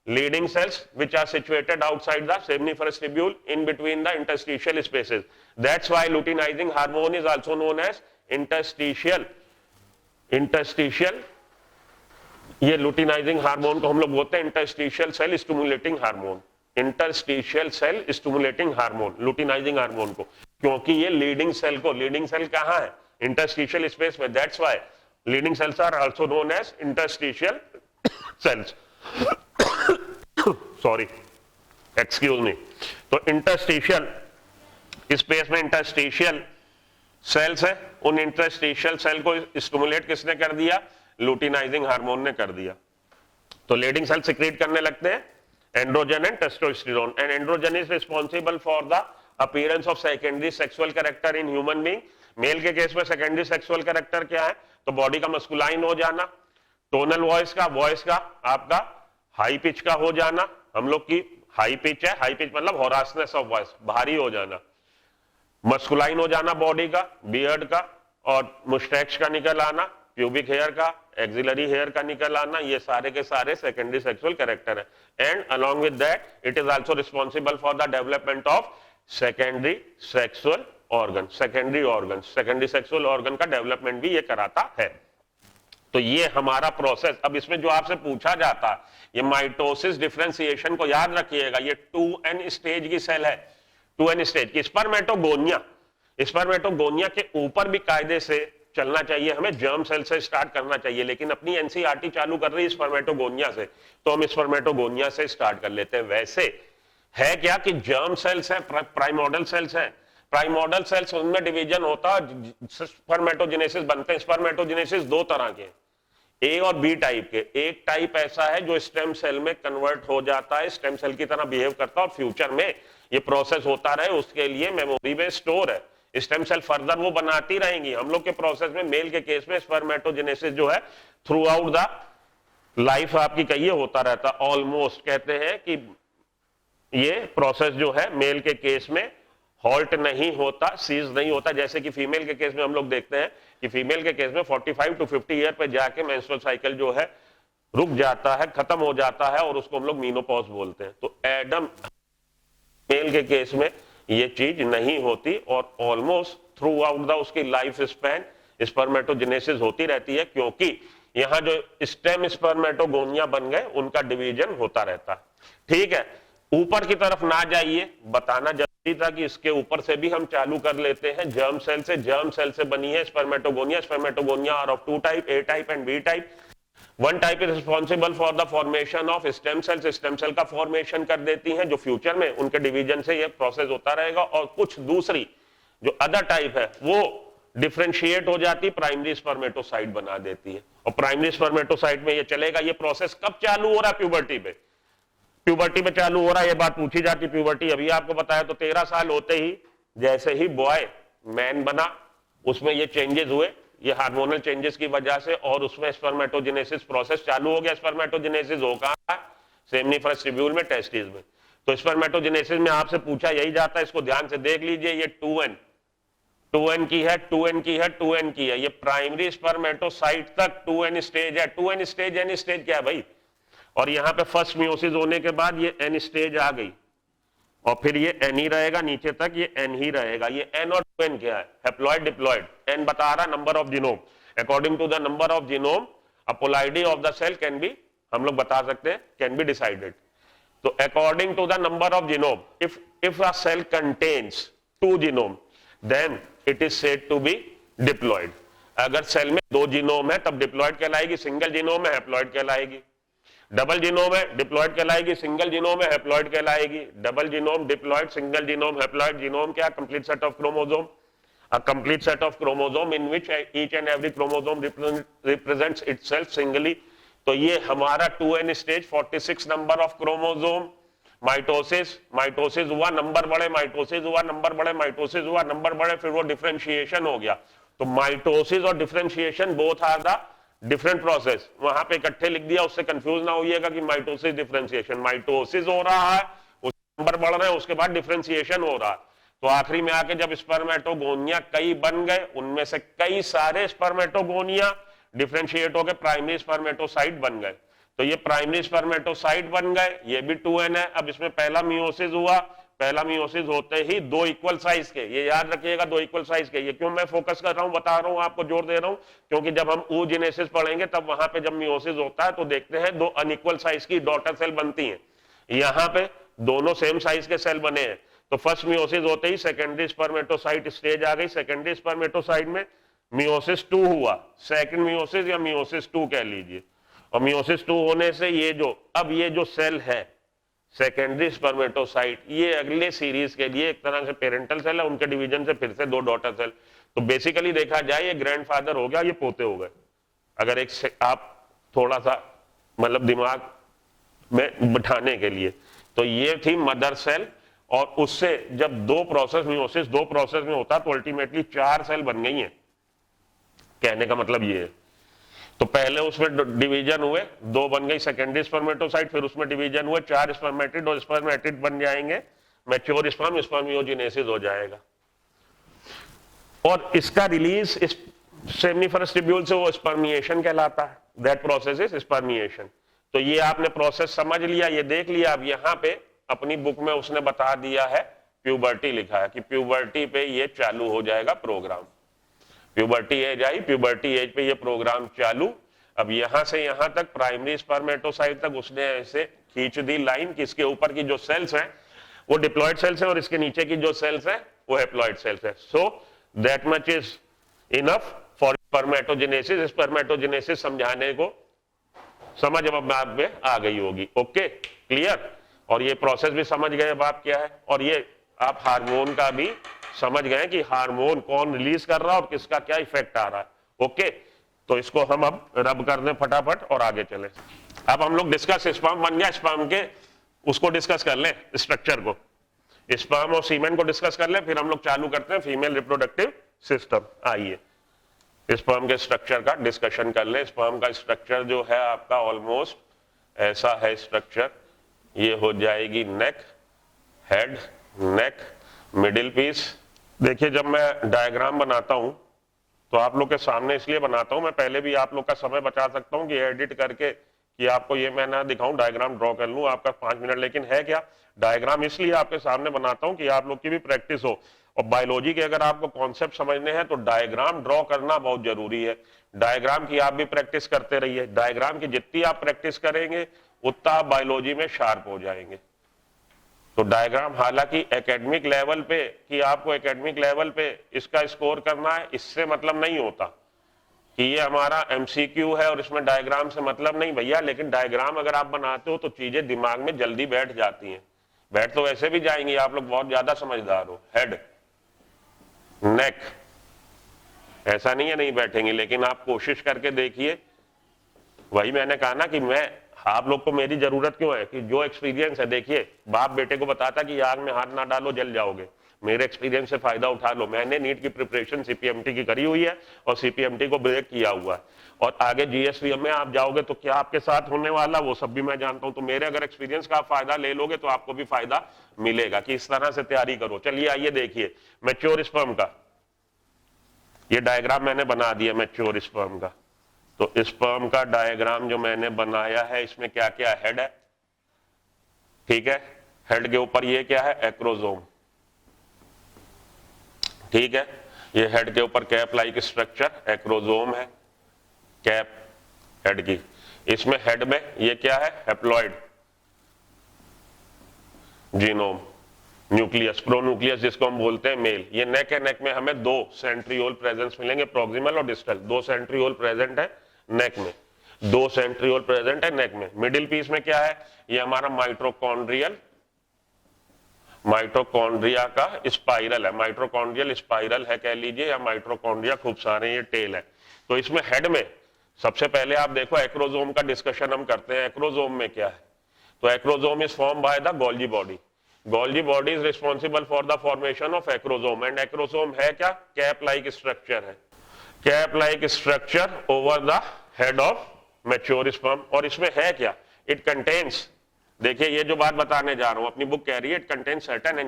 leading cells which are situated outside the seminiferous tubule in between the interstitial spaces. That's why luteinizing hormone is also known as interstitial ये luteinizing hormone को हम लोग बोलते हैं interstitial cell stimulating hormone, interstitial cell stimulating hormone, luteinizing hormone को, क्योंकि ये leading cell को, leading cell कहाँ है? interstitial space में। That's why leading cells are also known as interstitial cells, sorry excuse me. तो इंटरस्टिशियल स्पेस में interstitial cells है, उन इंटरस्टिशियल सेल को स्टिमुलेट किसने कर दिया? लुटिनाइजिंग हार्मोन ने कर दिया। तो लेडिंग सेल सिक्रीट करने लगते हैं androgen and testosterone, and androgen is responsible for the appearance of secondary sexual character in human being. Male के केस में सेकेंडरी सेक्सुअल कैरेक्टर क्या है? तो बॉडी का मस्कुलाइन हो जाना, टोनल वॉइस का आपका हाई पिच का हो जाना, हम लोग की हाई पिच है, हाई पिच मतलब होरासनेस ऑफ वॉइस, भारी हो जाना, मस्कुलाइन हो जाना बॉडी का, बियर्ड का और मुस्टैच का निकल आना, प्यूबिक हेयर का, एक्सिलरी हेयर का निकल आना, ये सारे के सारे सेकेंडरी सेक्सुअल कैरेक्टर है। And along with that it is also responsible for the development of secondary sexual organ, secondary sexual organ का डेवलपमेंट भी ये कराता है। तो ये हमारा प्रोसेस। अब इसमें जो आपसे पूछा जाता है, ये माइटोसिस डिफरेंशिएशन को याद रखिएगा, ये 2n स्टेज की सेल है, 2n स्टेज की। स्पर्मेटोगोनिया के ऊपर भी कायदे से चलना चाहिए, हमें जर्म सेल से स्टार्ट करना चाहिए, लेकिन अपनी एनसीईआरटी चालू कर रही है स्पर्मेटोगोनिया से, तो हम स्पर्मेटोगोनिया से स्टार्ट कर लेते हैं। वैसे है क्या कि जर्म सेल्स है, प्राइमोर्डियल सेल्स है, प्राइमोर्डियल सेल्स उनमें डिवीजन होता है, स्पर्मेटोजेनेसिस बनते हैं। स्पर्मेटोजेनेसिस दो तरह के, ए और बी टाइप के। एक टाइप ऐसा है जो स्टेम सेल में कन्वर्ट हो जाता है, स्टेम सेल की तरह बिहेव करता है और फ्यूचर में ये प्रोसेस होता रहे उसके लिए मेमोरी में स्टोर है। स्टेम सेल फर्दर वो बनाती रहेंगी। हम लोग के प्रोसेस में, मेल के केस में स्पर्मेटोजेनेसिस जो है थ्रू आउट द लाइफ आपकी कहिए होता रहता, ऑलमोस्ट कहते हैं कि ये प्रोसेस जो है मेल के केस में हॉल्ट नहीं होता, सीज नहीं होता, जैसे कि फीमेल के केस में हम लोग देखते हैं कि फीमेल के केस में 45 to 50 ईयर पे जाके मेंस्ट्रुअल साइकिल जो है रुक जाता है, खत्म हो जाता है और उसको हम लोग मीनोपॉज बोलते हैं। तो एडम मेल के केस में ये चीज नहीं होती और ऑलमोस्ट थ्रू आउट द उसकी लाइफ स्पैन स्पर्मेटोजेनेसिस होती रहती है, क्योंकि यहां जो स्टेम स्पर्मेटोगोनिया बन गए उनका डिवीजन होता रहता है। ठीक है, ऊपर की तरफ ना जाइए, बताना जरूरी था कि इसके ऊपर से भी हम चालू कर लेते हैं जर्म सेल से। जर्म सेल से बनी है spermatogonia. Spermatogonia are of 2 type, A type and B type. One type is responsible for the formation of stem cells, stem cell का फॉर्मेशन कर देती हैं, जो फ्यूचर में उनके डिवीजन से ये प्रोसेस होता रहेगा। और कुछ दूसरी जो अदर टाइप है वो डिफरेंशिएट हो जाती, प्राइमरी स्पर्मेटोसाइट बना देती है। और प्राइमरी स्पर्मेटोसाइट में ये चलेगा। ये प्रोसेस कब चालू हो रहा है? प्यूबर्टी पे, प्यूबर्टी में चालू हो रहा है। ये बात पूछी जाती, प्यूबर्टी अभी आपको बताया। तो 13 साल होते ही जैसे ही बॉय मैन बना, उसमें ये चेंजेस हुए, ये हार्मोनल चेंजेस की वजह से, और उसमें स्पर्मेटोजेनेसिस प्रोसेस चालू हो गया। स्पर्मेटोजेनेसिस होगा सेमिनिफरस ट्यूब्यूल में, टेस्टिस में। तो स्पर्मेटोजेनेसिस में आपसे पूछा यही जाता है, इसको ध्यान से देख लीजिए। ये 2n की है, 2n की है, 2n की है। ये प्राइमरी स्पर्मेटोसाइट तक 2n स्टेज है। 2n स्टेज, n स्टेज क्या है भाई? और यहां पे फर्स्ट मियोसिस होने के बाद ये n स्टेज आ गई और फिर ये n ही रहेगा, नीचे तक ये n ही रहेगा। ये n और 2n क्या है? Haploid diploid. n बता रहा number of genome. According to the number of genome a polarity of the cell can be, हम लोग बता सकते हैं, कैन बी डिसाइडेड। तो according to the number of genome, if a cell contains 2 genome then it is said to be diploid. अगर cell में 2 genome है तब डिप्लॉइड कहलाएगी, सिंगल जीनोम है हैप्लॉइड कहलाएगी। डबल जीनोम है डिप्लॉइड कहलाएगी, सिंगल जीनोम है हैप्लॉइड कहलाएगी। Double genome diploid, single genome haploid. Genome क्या? Complete set of chromosome, a complete set of chromosome in which each and every chromosome represents itself singly। तो ये हमारा 2n stage, 46 number of chromosome. Mitosis हुआ, number बढ़े, mitosis हुआ, number बढ़े, mitosis हुआ, number बढ़े, फिर वो डिफरेंशिएशन हो गया। तो माइटोसिस और differentiation both are the different process. वहां पे इकट्ठे लिख दिया, उससे कंफ्यूज ना होइएगा कि माइटोसिस डिफरेंशिएशन। माइटोसिस हो रहा है, नंबर बढ़ रहे हैं, उसके बाद डिफरेंशिएशन हो रहा है। तो आखिरी में आके जब स्पर्मेटोगोनिया कई बन गए, उनमें से कई सारे स्पर्मेटोगोनिया डिफरेंशिएट होकर प्राइमरी स्पर्मेटोसाइट बन गए। तो ये प्राइमरी स्पर्मेटोसाइट बन गए, ये भी 2n है। अब इसमें पहला मियोसिस हुआ, पहला मियोसिस होते ही 2 इक्वल साइज के, ये याद रखिएगा 2 इक्वल साइज के। ये क्यों मैं फोकस कर रहा हूं, बता रहा हूं, आपको जोर दे रहा हूं, क्योंकि जब हम oogenesis पढ़ेंगे तब वहां पे जब मियोसिस होता है तो देखते हैं 2 अनइक्वल साइज की डॉटर सेल बनती हैं। यहां पे दोनों सेम साइज के सेल बने हैं। तो फर्स्ट मियोसिस होते ही सेकेंडरी स्पर्मेटोसाइट स्टेज आ गई। सेकेंडरी स्पर्मेटोसाइट में मियोसिस 2 हुआ, सेकंड मियोसिस या मियोसिस 2 कह लीजिए। और मियोसिस 2 होने से ये जो सेल है सेकेंडरी स्पर्मेटोसाइट, ये अगले सीरीज के लिए एक तरह से पेरेंटल सेल है, उनके डिवीजन से फिर से 2 डॉटर सेल। तो बेसिकली देखा जाए ये ग्रैंडफादर हो गया, ये पोते हो गए। अगर एक से आप थोड़ा सा मतलब दिमाग में बिठाने के लिए, तो ये थी मदर सेल, और उससे जब 2 प्रोसेस मियोसिस 2 प्रोसेस में होता तो अल्टीमेटली 4 सेल बन गई हैं। कहने का मतलब ये है, तो पहले उसमें डिवीजन हुए, 2 बन गई सेकेंडरी स्पर्मेटोसाइट, फिर उसमें डिवीजन हुए 4 स्पर्मेटिड, और स्पर्मेटिड बन जाएंगे मैच्योर स्पर्म, स्पर्मियोजेनेसिस हो जाएगा। और इसका रिलीज इस सेमिनिफरस ट्यूब्यूल से वो स्पर्मिएशन कहलाता है, दैट प्रोसेस इज स्पर्मिएशन। तो ये आपने प्रोसेस समझ लिया, ये देख लिया। अब यहां पे अपनी बुक में उसने बता दिया है, प्यूबर्टी लिखा है कि प्यूबर्टी पे ये चालू हो जाएगा प्रोग्राम। प्यूबर्टी एज आई, प्यूबर्टी एज पे ये प्रोग्राम चालू। अब यहां से यहां तक प्राइमरी स्पर्मेटोसाइट तक उसने ऐसे खींच दी लाइन कि इसके ऊपर की जो सेल्स हैं वो डिप्लॉयड सेल्स हैं, और इसके नीचे की जो सेल्स हैं वो हैप्लॉयड सेल्स हैं। So that much is enough for spermatogenesis. Spermatogenesis समझाने को समझ अब आप में आ गई होगी। Okay, clear. और ये प्रोसेस भी समझ गए अब आप क्या है, और ये आप हार्मोन का भी समझ गए कि हार्मोन कौन रिलीज कर रहा है और किसका क्या इफेक्ट आ रहा है। ओके, तो इसको हम अब रब कर दें फटाफट और आगे चले। अब हम लोग डिस्कस, स्पर्म बन गया, स्पर्म के उसको डिस्कस कर लें, स्ट्रक्चर को, स्पर्म और सीमेन को डिस्कस कर लें, फिर हम लोग चालू करते हैं फीमेल रिप्रोडक्टिव सिस्टम। आइए स्पर्म के स्ट्रक्चर का डिस्कशन कर ले। स्पर्म का स्ट्रक्चर जो है आपका ऑलमोस्ट ऐसा है स्ट्रक्चर। ये हो जाएगी नेक, हेड, नेक, मिडिल पीस। देखिए जब मैं डायग्राम बनाता हूं तो आप लोग के सामने इसलिए बनाता हूं, मैं पहले भी आप लोग का समय बचा सकता हूं कि एडिट करके कि आपको ये मैं ना दिखाऊं, डायग्राम ड्रॉ कर लूं आपका 5 मिनट। लेकिन है क्या, डायग्राम इसलिए आपके सामने बनाता हूं कि आप लोग की भी प्रैक्टिस हो। और बायोलॉजी के अगर आपको कॉन्सेप्ट समझने हैं तो डायग्राम ड्रॉ करना बहुत जरूरी है। डायग्राम की आप भी प्रैक्टिस करते रहिए। डायग्राम की जितनी आप प्रैक्टिस करेंगे उतना आप बायोलॉजी में शार्प हो जाएंगे। तो डायग्राम हालांकि एकेडमिक लेवल पे कि आपको एकेडमिक लेवल पे इसका स्कोर करना है, इससे मतलब नहीं होता कि ये हमारा एमसीक्यू है और इसमें डायग्राम से मतलब नहीं भैया। लेकिन डायग्राम अगर आप बनाते हो तो चीजें दिमाग में जल्दी बैठ जाती हैं। बैठ तो वैसे भी जाएंगी, आप लोग बहुत ज्यादा समझदार हो। हेड, नेक, ऐसा नहीं है नहीं बैठेंगे, लेकिन आप कोशिश करके देखिए। वही मैंने कहा ना कि मैं आप लोग को मेरी जरूरत क्यों है कि जो एक्सपीरियंस है, देखिए बाप बेटे को बताता कि आग में हाथ ना डालो जल जाओगे, मेरे एक्सपीरियंस से फायदा उठा लो। मैंने नीट की प्रिपरेशन सीपीएमटी की करी हुई है और सीपीएमटी को ब्रेक किया हुआ है, और आगे जीएसवीएम में आप जाओगे तो क्या आपके साथ होने वाला वो सब भी मैं जानता हूं। तो मेरे अगर एक्सपीरियंस का आप फायदा ले लोगे तो आपको भी फायदा मिलेगा कि इस तरह से तैयारी करो। चलिए आइए देखिए मैच्योर स्पर्म का ये डायग्राम मैंने बना दिया मैच्योर स्पर्म का। तो स्पर्म का डायग्राम जो मैंने बनाया है इसमें क्या क्या हेड है, ठीक है। हेड के ऊपर ये क्या है, एक्रोसोम, ठीक है। ये हेड के ऊपर कैप लाइक स्ट्रक्चर एक्रोसोम है, कैप हेड की। इसमें हेड में ये क्या है, हैप्लॉइड जीनोम, न्यूक्लियस, प्रोन्यूक्लियस जिसको हम बोलते हैं मेल। ये नेक है, नेक में हमें 2 सेंट्रियोल प्रेजेंस मिलेंगे, प्रॉक्सिमल और डिस्टल। 2 सेंट्रियोल प्रेजेंट है नेक में, 2 सेंट्रियोल प्रेजेंट है नेक में। मिडिल पीस में क्या है, ये हमारा माइटोकॉन्ड्रियल, माइटोकॉन्ड्रिया का स्पाइरल है, माइटोकॉन्ड्रियल स्पाइरल है कह लीजिए, या माइटोकॉन्ड्रिया खूब सारे ये टेल है। तो इसमें हेड में सबसे पहले आप देखो एक्रोसोम का डिस्कशन हम करते हैं। एक्रोसोम में क्या है, तो acrosome is form by the Golgi body. Golgi body is responsible for the formation of acrosome, and acrosome है क्या, कैप लाइक स्ट्रक्चर है, cap like structure over the head of mature sperm. और इसमें है क्या, इट कंटेन्स, देखिए ये जो बात बताने जा रहा हूं अपनी बुक कह रही है, it contains certain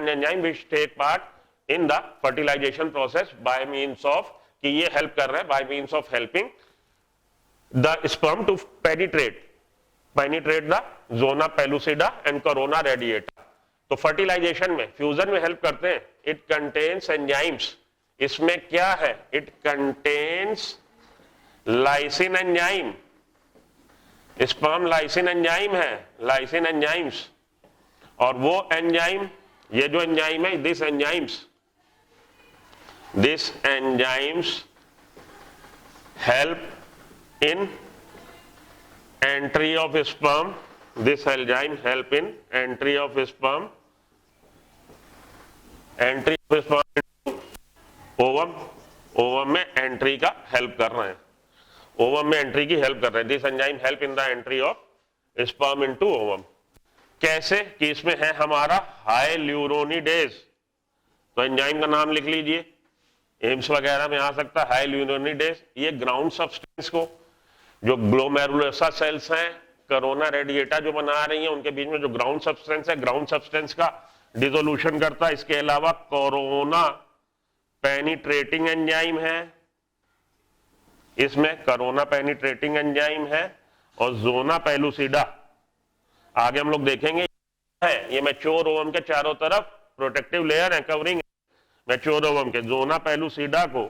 enzyme which take part in the fertilisation process by means of, कि ये हेल्प कर रहे हैं by means of helping the sperm to penetrate the zona pellucida and corona radiata. तो फर्टिलाइजेशन में, फ्यूजन में help करते हैं। इट कंटेन्स एंजाइम्स, इसमें क्या है, it contains lysin enzyme, sperm lysin enzyme है, लाइसिन एंजाइम्स। और वो एंजाइम, ये जो एंजाइम है, this enzymes help in entry of sperm, this enzyme help in entry of sperm into ovum, ovum में एंट्री का हेल्प कर रहे हैं, ओवम में एंट्री की हेल्प कर रहे हैं। This enzyme help in the entry of sperm into ovum. कैसे कि इसमें है हमारा हाइल्यूरोनिडेज, तो एंजाइम का नाम लिख लीजिए, एम्स वगैरह में आ सकता है हाइल्यूरोनिडेज। ये ग्राउंड सब्सटेंस को जो ग्लोमेरुलोसा सेल्स हैं, कोरोना रेडिएटा जो बना रही हैं, उनके बीच में जो ग्राउंड सब्सटेंस है, ग्राउंड सब्सटेंस का डिसोल्यूशन करता है। इसके अलावा कोरोना पेनिट्रेटिंग एंजाइम है, इसमें कोरोना पेनिट्रेटिंग एंजाइम है, और जोना पेलुसिडा आगे हम लोग देखेंगे है। ये मैच्योर ओवम के चारों तरफ प्रोटेक्टिव लेयर है, कवरिंग मैच्योर ओवम के। जोना पेलुसिडा को,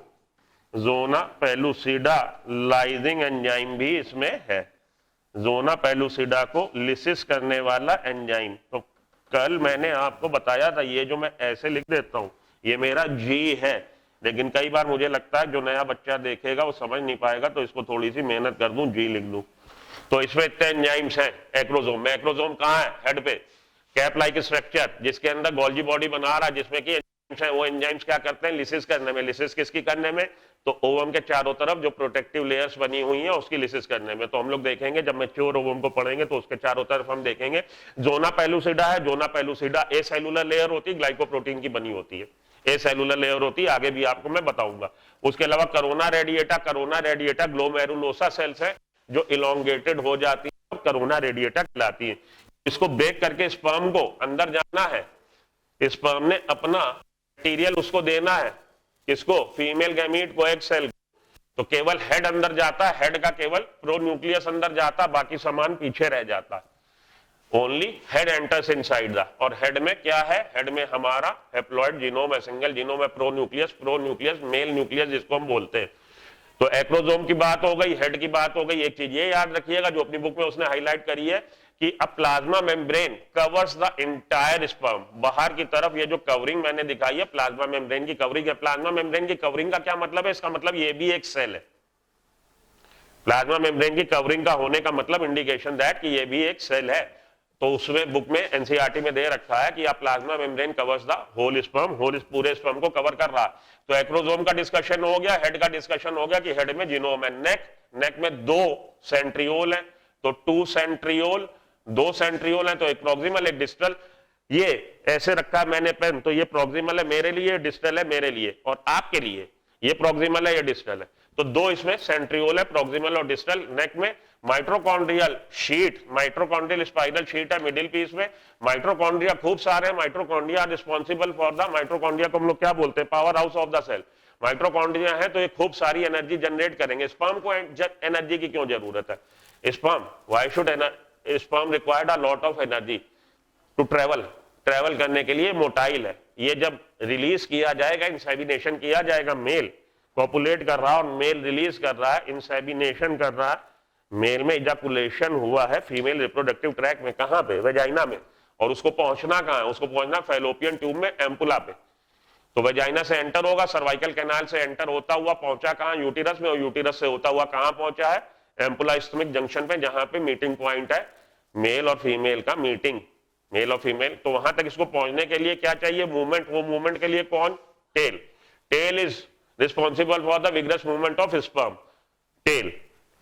जोना पेलुसिडा लाइजिंग एंजाइम भी इसमें है, जोना पेलुसिडा को लिसिस करने वाला एंजाइम। तो कल मैंने आपको बताया था, ये जो मैं ऐसे लिख देता हूं ये मेरा जी है, लेकिन कई बार मुझे लगता है जो नया बच्चा देखेगा वो समझ नहीं पाएगा, तो इसको थोड़ी सी मेहनत कर दूं, जी लिख दूं। तो इसमें इतने एंजाइम्स हैं। एक्रोसोम, मैक्रोसोम कहाँ है? हेड पे, कैप लाइक स्ट्रक्चर जिसके अंदर गोल्जी बॉडी बना रहा है, जिसमें कि एंजाइम्स हैं। वो एंजाइम्स क्या करते हैं? लिसिस करने में। लिसिस किसकी करने में? तो ओवम के चारों तरफ जो प्रोटेक्टिव लेयर्स बनी हुई हैं उसकी लिसिस करने में। तो हम लोग देखेंगे जब मैच्योर ओवम को पढ़ेंगे तो उसके चारों तरफ हम देखेंगे जोना पेलुसिडा है। जोना पेलुसिडा ए सेलुलर लेयर होती है, ग्लाइकोप्रोटीन की बनी होती है, ए सेलुलर लेयर होती है, आगे भी आपको मैं बताऊंगा। उसके अलावा corona radiata, corona radiata glomerulosa cells है जो इलोंगेटेड हो जाती है, कोरोना रेडिएटा कहलाती है। इसको ब्रेक करके स्पर्म को अंदर जाना है, स्पर्म ने अपना मटेरियल उसको देना है, किसको? फीमेल गैमीट को, एक सेल। तो केवल हेड अंदर जाता है, हेड का केवल प्रोन्यूक्लियस अंदर जाता, बाकी सामान पीछे रह जाता है। Only head enters inside the. और हेड में क्या है? हेड में हमारा हैप्लॉइड जीनोम है, सिंगल जीनोम है, प्रोन्यूक्लियस मेल न्यूक्लियस जिसको हम बोलते हैं। तो एक्रोसोम की बात हो गई, हेड की बात हो गई। एक चीज ये याद रखिएगा जो अपनी बुक में उसने हाईलाइट करी है कि a plasma membrane covers the entire sperm. बाहर की तरफ ये जो कवरिंग मैंने दिखाई है प्लाज्मा मेम्ब्रेन की कवरिंग है। प्लाज्मा मेम्ब्रेन की कवरिंग का क्या मतलब है? इसका मतलब ये भी एक सेल है। प्लाज्मा मेम्ब्रेन की कवरिंग का होने का मतलब इंडिकेशन दैट कि ये भी एक सेल है। तो उसमें बुक में एनसीईआरटी में दे रखा है कि आप plasma membrane covers the whole sperm, whole पूरे स्पर्म को कवर कर रहा। तो एक्रोसोम का डिस्कशन हो गया, हेड का डिस्कशन हो गया कि हेड में जीनोम है। नेक में 2 सेंट्रियोल है, तो 2 सेंट्रियोल, 2 सेंट्रियोल है, तो एक प्रॉक्सिमल एक डिस्टल। ये ऐसे रखा है मैंने पेन, तो ये प्रॉक्सिमल है मेरे लिए, डिस्टल है मेरे लिए, और आपके लिए ये प्रॉक्सिमल है, ये डिस्टल है। तो 2 इसमें सेंट्रियोल है, प्रॉक्सिमल और डिस्टल। नेक में mitochondrial sheath, mitochondrial spiral sheath है मिडिल पीस में। माइट्रोकॉन्ड्रिया खूब सारे हैं। Mitochondria responsible for the, mitochondria को हम लोग क्या बोलते हैं? Power house of the cell. Mitochondria है तो ये खूब सारी एनर्जी जनरेट करेंगे। स्पर्म को एनर्जी की क्यों जरूरत है? Sperm, why should sperm required a lot of energy to travel करने के लिए। मोटाइल है, ये जब रिलीज किया जाएगा, इंसेमिनेशन किया जाएगा, मेल पॉपुलेट कर रहा है और मेल रिलीज कर रहा है, इंसेमिनेशन कर रहा है, मेल में इजाकुलेशन हुआ है फीमेल रिप्रोडक्टिव ट्रैक में। कहां पे? वेजाइना में। और उसको पहुंचना कहां है? उसको पहुंचना फैलोपियन ट्यूब में, एम्पुला पे। तो वेजाइना से एंटर होगा, सर्वाइकल कैनाल से एंटर होता हुआ पहुंचा कहां? यूटिरस में। और यूटिरस से होता हुआ कहां पहुंचा है? एम्पुला स्टमक जंक्शन पे, जहां पे मीटिंग पॉइंट है मेल और फीमेल का, मीटिंग मेल और फीमेल। तो वहां तक इसको पहुंचने के लिए क्या चाहिए? मूवमेंट। वो मूवमेंट के लिए कौन? Tail. Tail is responsible for the vigorous movement of sperm.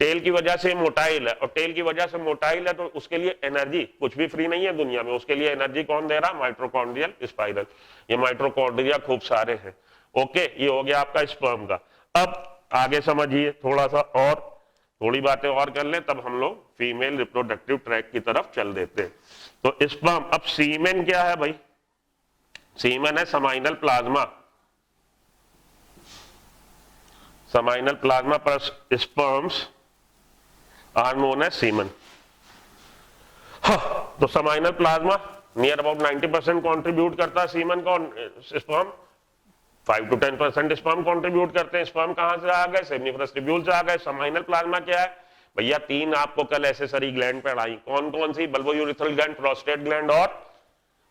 Tail की वजह से मोटाइल है, और टेल की वजह से मोटाइल है तो उसके लिए एनर्जी कुछ भी फ्री नहीं है दुनिया में। उसके लिए एनर्जी कौन दे रहा? Mitochondrial spiral. ये माइट्रोकॉन्ड्रिया खूब सारे हैं। ओके, ये हो गया आपका स्पर्म का। अब आगे समझिए, थोड़ा सा और थोड़ी बातें और कर लें, तब हम लोग फीमेल रिप्रोडक्टिव ट्रैक की तरफ चल देते हैं। तो स्पर्म, अब सीमेन क्या है भाई? सीमेन है seminal plasma. Seminal plasma plus sperms are known as semen. तो seminal plasma near about 90% contribute करता है सीमन को। स्पर्म 5 to 10% स्पर्म कॉन्ट्रीब्यूट करते हैं। स्पर्म कहां से आ गए? सेमिनिफरस ट्यूब्यूल से आ गए। समाइनल प्लाज्मा क्या है भैया? 3 आपको कल एसेसरी ग्लैंड पढ़ाई। कौन कौन सी? बल्बोयूरेथ्रल ग्लैंड, प्रोस्टेट ग्लैंड और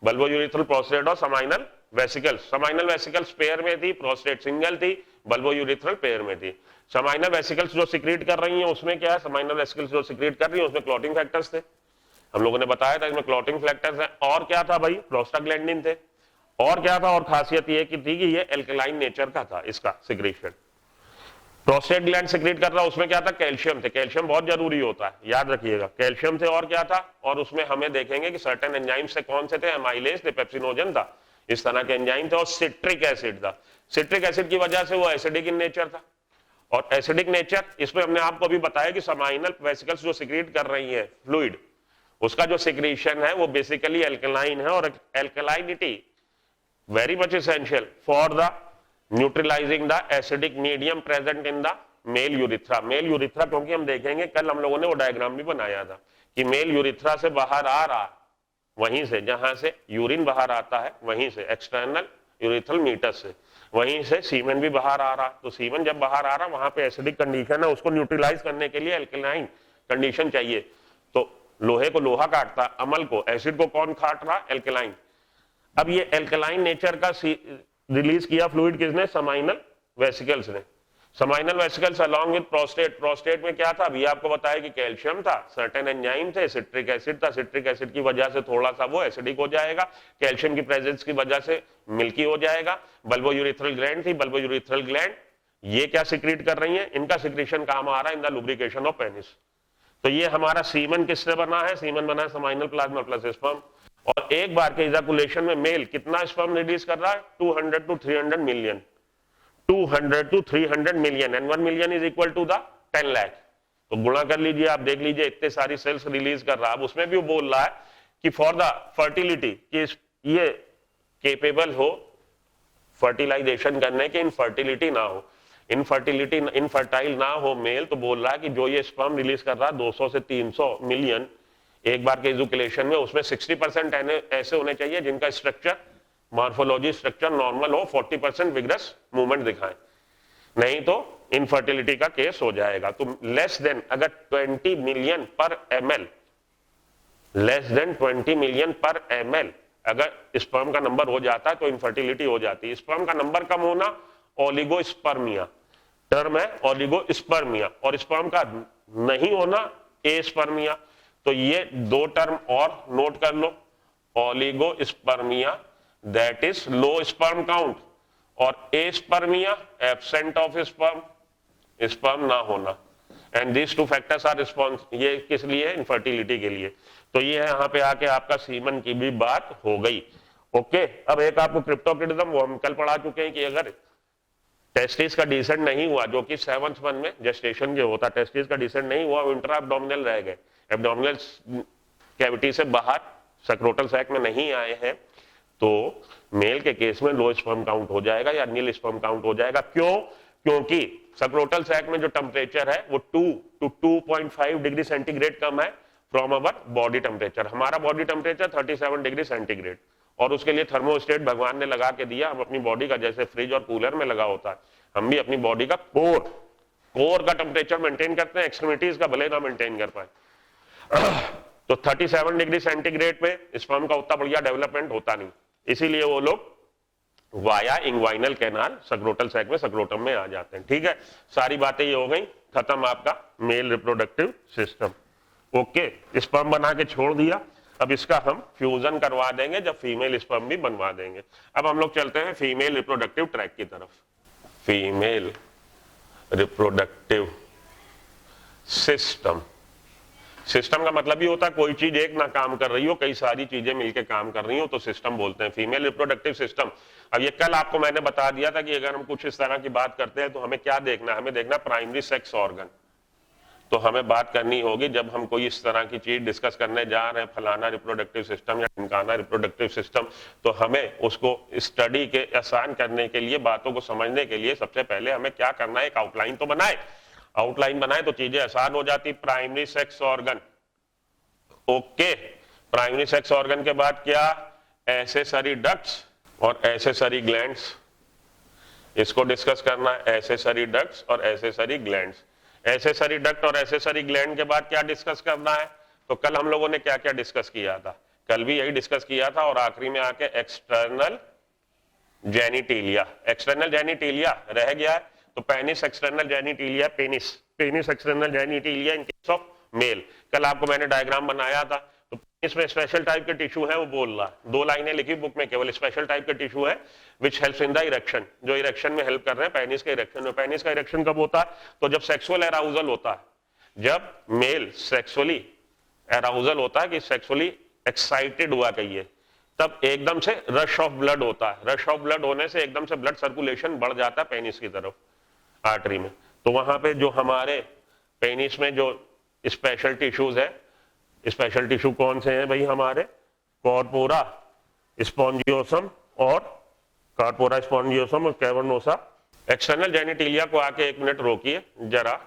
बल्बोयूरेथ्रल, प्रोस्टेट और seminal vesicles. Seminal vesicles pair में थी, प्रोस्टेट सिंगल थी। बल्बो यूरिथ्रल पेयर में थी। समाइनल वेसिकल्स जो सिक्रीट कर रही हैं उसमें क्या है, समाइनल वेसिकल्स जो सिक्रीट कर रही हैं उसमें क्लॉटिंग फैक्टर्स थे, हम लोगों ने बताया था इसमें क्लॉटिंग फैक्टर्स हैं। और क्या था भाई, प्रोस्टाग्लैंडिन थे। और क्या था, और खासियत ये की थी कि ये एल्कलाइन नेचर का था इसका सिक्रीशन। प्रोस्टेट ग्लैंड सिक्रीट कर रहा, उसमें क्या था, कैल्शियम थे। कैल्शियम बहुत जरूरी होता है, याद रखिएगा, कैल्शियम थे। और क्या था, और उसमें हमें देखेंगे कि सर्टेन एंजाइम से कौन से थे, एमाइलेज थे, पेप्सिनोजन था, इस तरह के एंजाइम थे। और सिट्रिक एसिड था। सिट्रिक एसिड की वजह से वो एसिडिक इन नेचर था। और एसिडिक नेचर, इसमें हमने आपको अभी बताया कि समाइनल वेसिकल्स जो सिक्रीट कर रही है फ्लूइड, उसका जो सिक्रीशन है वो बेसिकली एल्कलाइन है। और alkalinity very much essential for the neutralising the acidic medium present in the male urethra. Male urethra क्योंकि हम देखेंगे, कल हम लोगों ने वो डायग्राम भी बनाया था कि मेल यूरिथ्रा से बाहर आ रहा, वहीं से जहां से यूरिन बाहर आता है, वहीं से एक्सटर्नल यूरिथ्रल मीटस से, वहीं से सीमेन भी बाहर आ रहा। तो सीमेन जब बाहर आ रहा, वहां पे एसिडिक कंडीशन है, उसको न्यूट्रलाइज करने के लिए एल्कलाइन कंडीशन चाहिए। तो लोहे को लोहा काटता, अमल को, एसिड को कौन काट रहा, एल्कलाइन। अब ये एल्कलाइन नेचर का रिलीज किया फ्लूइड किसने, समाइनल वेसिकल्स ने। Seminal vesicles along with prostate. Prostate में क्या था, अभी आपको बताया कि कैल्शियम था, सर्टेन एंजाइम थे, सिट्रिक एसिड था। सिट्रिक एसिड की वजह से थोड़ा सा वो एसिडिक हो जाएगा, कैल्शियम की प्रेजेंस की वजह से मिल्की हो जाएगा। बल्बो यूरिथ्रल ग्लैंड थी, बल्बो यूरिथ्रल ग्लैंड ये क्या सिक्रीट कर रही है, इनका सिक्रीशन काम आ रहा है in the lubrication of penis. तो ये हमारा सीमन किससे बना है, सीमन बना है समाइनल प्लाज्मा प्लस स्पर्म। और एक बार के इजाकुलेशन में मेल कितना स्पर्म रिलीज कर रहा है, 200 to 300 million, 200 to 300 million, and 1 million is equal to the 10 lakh. तो गुणा कर लीजिए, आप देख लीजिए इतने सारी सेल्स रिलीज कर रहा है। अब उसमें भी वो बोल रहा है कि फॉर द फर्टिलिटी, कि ये केपेबल हो फर्टिलाइजेशन करने के, इनफर्टिलिटी ना हो, इनफर्टाइल ना हो मेल। तो बोल रहा है कि जो ये स्पर्म रिलीज कर रहा है 200 से 300 मिलियन एक बार के इजुकुलेशन में, उसमें 60% ऐसे होने चाहिए जिनका स्ट्रक्चर, मॉर्फोलॉजी स्ट्रक्चर नॉर्मल हो, 40% विग्रस मूवमेंट दिखाएं, नहीं तो इनफर्टिलिटी का केस हो जाएगा। तो लेस देन अगर 20 मिलियन पर ml, लेस देन 20 मिलियन पर ml अगर स्पर्म का नंबर हो जाता है तो इनफर्टिलिटी हो जाती है। स्पर्म का नंबर कम होना ओलिगोस्पर्मिया, टर्म है ओलिगोस्पर्मिया, और स्पर्म का नहीं होना एस्पर्मिया। तो ये दो टर्म और नोट कर लो, oligospermia that is low sperm count, और aspermia absent of sperm, sperm ना होना। And this two factors are response, ये किस लिए, इनफर्टिलिटी के लिए। तो ये है यहाँ पे आके आपका सीमन की भी बात हो गई। ओके, अब एक आपको क्रिप्टोक्रिटिज्म, वो हम कल पढ़ा चुके हैं कि अगर टेस्टिस का डिसेंट नहीं हुआ, जो कि 7th मंथ में जेस्टेशन के होता, टेस्टिस का डिसेंट नहीं हुआ, इंट्रा एब्डोमिनल रह गए, एब्डोमिनल कैविटी से बाहर सक्रोटल सैक में नहीं आए हैं, तो मेल के केस में लो स्पर्म काउंट हो जाएगा या नील स्पर्म काउंट हो जाएगा। क्यों, क्योंकि सक्रोटल सैक में जो टेम्परेचर है वो 2 to 2.5 डिग्री सेंटीग्रेड कम है फ्रॉम अवर बॉडी टेम्परेचर। हमारा बॉडी टेम्परेचर 37 डिग्री सेंटीग्रेड, और उसके लिए थर्मोस्टेट भगवान ने लगा के दिया। हम अपनी बॉडी का, जैसे फ्रिज और कूलर में लगा होता है, हम भी अपनी बॉडी का कोर का टेम्परेचर मेंटेन करते हैं, एक्सट्रीमिटीज का भले ना मेंटेन कर पाए। तो 37 डिग्री सेंटीग्रेड पे स्पर्म का उतना बढ़िया डेवलपमेंट होता नहीं, इसीलिए वो लोग वाया इंग्वाइनल कैनाल सक्रोटल सैक में, सक्रोटम में आ जाते हैं। ठीक है, सारी बातें ये हो गई, खत्म आपका male reproductive system. Okay, sperm बना के छोड़ दिया, अब इसका हम फ्यूजन करवा देंगे, जब फीमेल स्पर्म भी बनवा देंगे। अब हम लोग चलते हैं फीमेल रिप्रोडक्टिव ट्रैक की तरफ। फीमेल रिप्रोडक्टिव सिस्टम, सिस्टम का मतलब ही होता है कोई चीज एक ना काम कर रही हो, कई सारी चीजें मिलकर काम कर रही हो, तो सिस्टम बोलते हैं फीमेल रिप्रोडक्टिव सिस्टम। अब ये कल आपको मैंने बता दिया था कि अगर हम कुछ इस तरह की बात करते हैं तो हमें क्या देखना है, हमें देखना प्राइमरी सेक्स ऑर्गन। तो हमें बात करनी होगी जब हम कोई इस तरह की चीज डिस्कस करने जा रहे हैं, फलाना रिप्रोडक्टिव सिस्टम या ढिमकाना रिप्रोडक्टिव सिस्टम, तो हमें उसको स्टडी के आसान करने के लिए, बातों को समझने के लिए सबसे पहले हमें क्या करना है, एक आउटलाइन तो बनाए। आउटलाइन बनाए तो चीजें आसान हो जाती। Primary sex organ, okay, primary sex organ के बाद क्या, एसेसरी डक्ट्स और एसेसरी ग्लैंड्स, इसको डिस्कस करना है, एसेसरी डक्ट्स और एसेसरी ग्लैंड्स। एसेसरी डक्ट और एसेसरी ग्लैंड के बाद क्या डिस्कस करना है, तो कल हम लोगों ने क्या क्या डिस्कस किया था, कल भी यही डिस्कस किया था। और आखिरी में आके एक्सटर्नल जेनिटेलिया, एक्सटर्नल जेनिटेलिया रह गया है। तो penis external genitalia, penis external genitalia in case of male. कल आपको मैंने डायग्राम बनाया था, तो पेनिस में स्पेशल टाइप के टिश्यू है वो बोल रहा है, 2 लाइनें लिखी बुक में, केवल स्पेशल टाइप के टिश्यू है which helps in the erection, जो इरेक्शन में हेल्प कर रहे हैं पेनिस के इरेक्शन में। पेनिस का इरेक्शन कब होता है? तो जब सेक्सुअल अराउजल होता है, जब मेल सेक्सुअली अराउजल होता है कि सेक्सुअली एक्साइटेड हुआ कहिए, तब एकदम से रश ऑफ ब्लड होता है। रश ऑफ ब्लड होने से एकदम से ब्लड सर्कुलेशन बढ़ जाता है पेनिस की तरफ, आर्टरी में। तो वहां पे जो हमारे पेनिस में जो स्पेशल टिश्यूज है, स्पेशल टिश्यू कौन से हैं भाई? हमारे कॉर्पोरा स्पॉन्जियोसम और कैवर्नोसा। एक्सटर्नल जेनिटिलिया को आके 1 मिनट रोकिए जरा।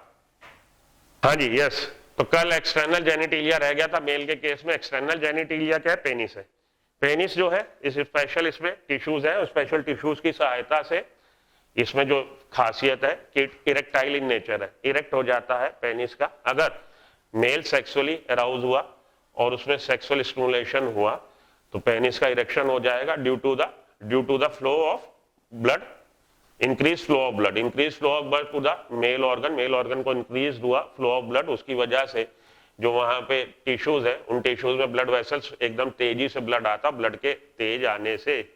हाँ जी, यस। तो कल एक्सटर्नल जेनिटिलिया रह गया था मेल के केस में। एक्सटर्नल जेनिटिलिया क्या है? पेनिस है। पेनिस जो है इस स्पेशल इसमें टिश्यूज है, स्पेशल टिश्यूज की सहायता से इसमें जो खासियत है कि इरेक्टाइल इन नेचर है, इरेक्ट हो जाता है पेनिस का। अगर मेल सेक्सुअली अराउज हुआ और उसमें सेक्सुअल स्टिमुलेशन हुआ तो पेनिस का इरेक्शन हो जाएगा due to the flow of blood, increase flow of blood to the male organ को इंक्रीज हुआ फ्लो ऑफ ब्लड, उसकी वजह से जो वहां पे टिश्यूज है उन टिश्यूज में ब्लड वेसल्स एकदम तेजी से ब्लड आता, ब्लड के तेज आने से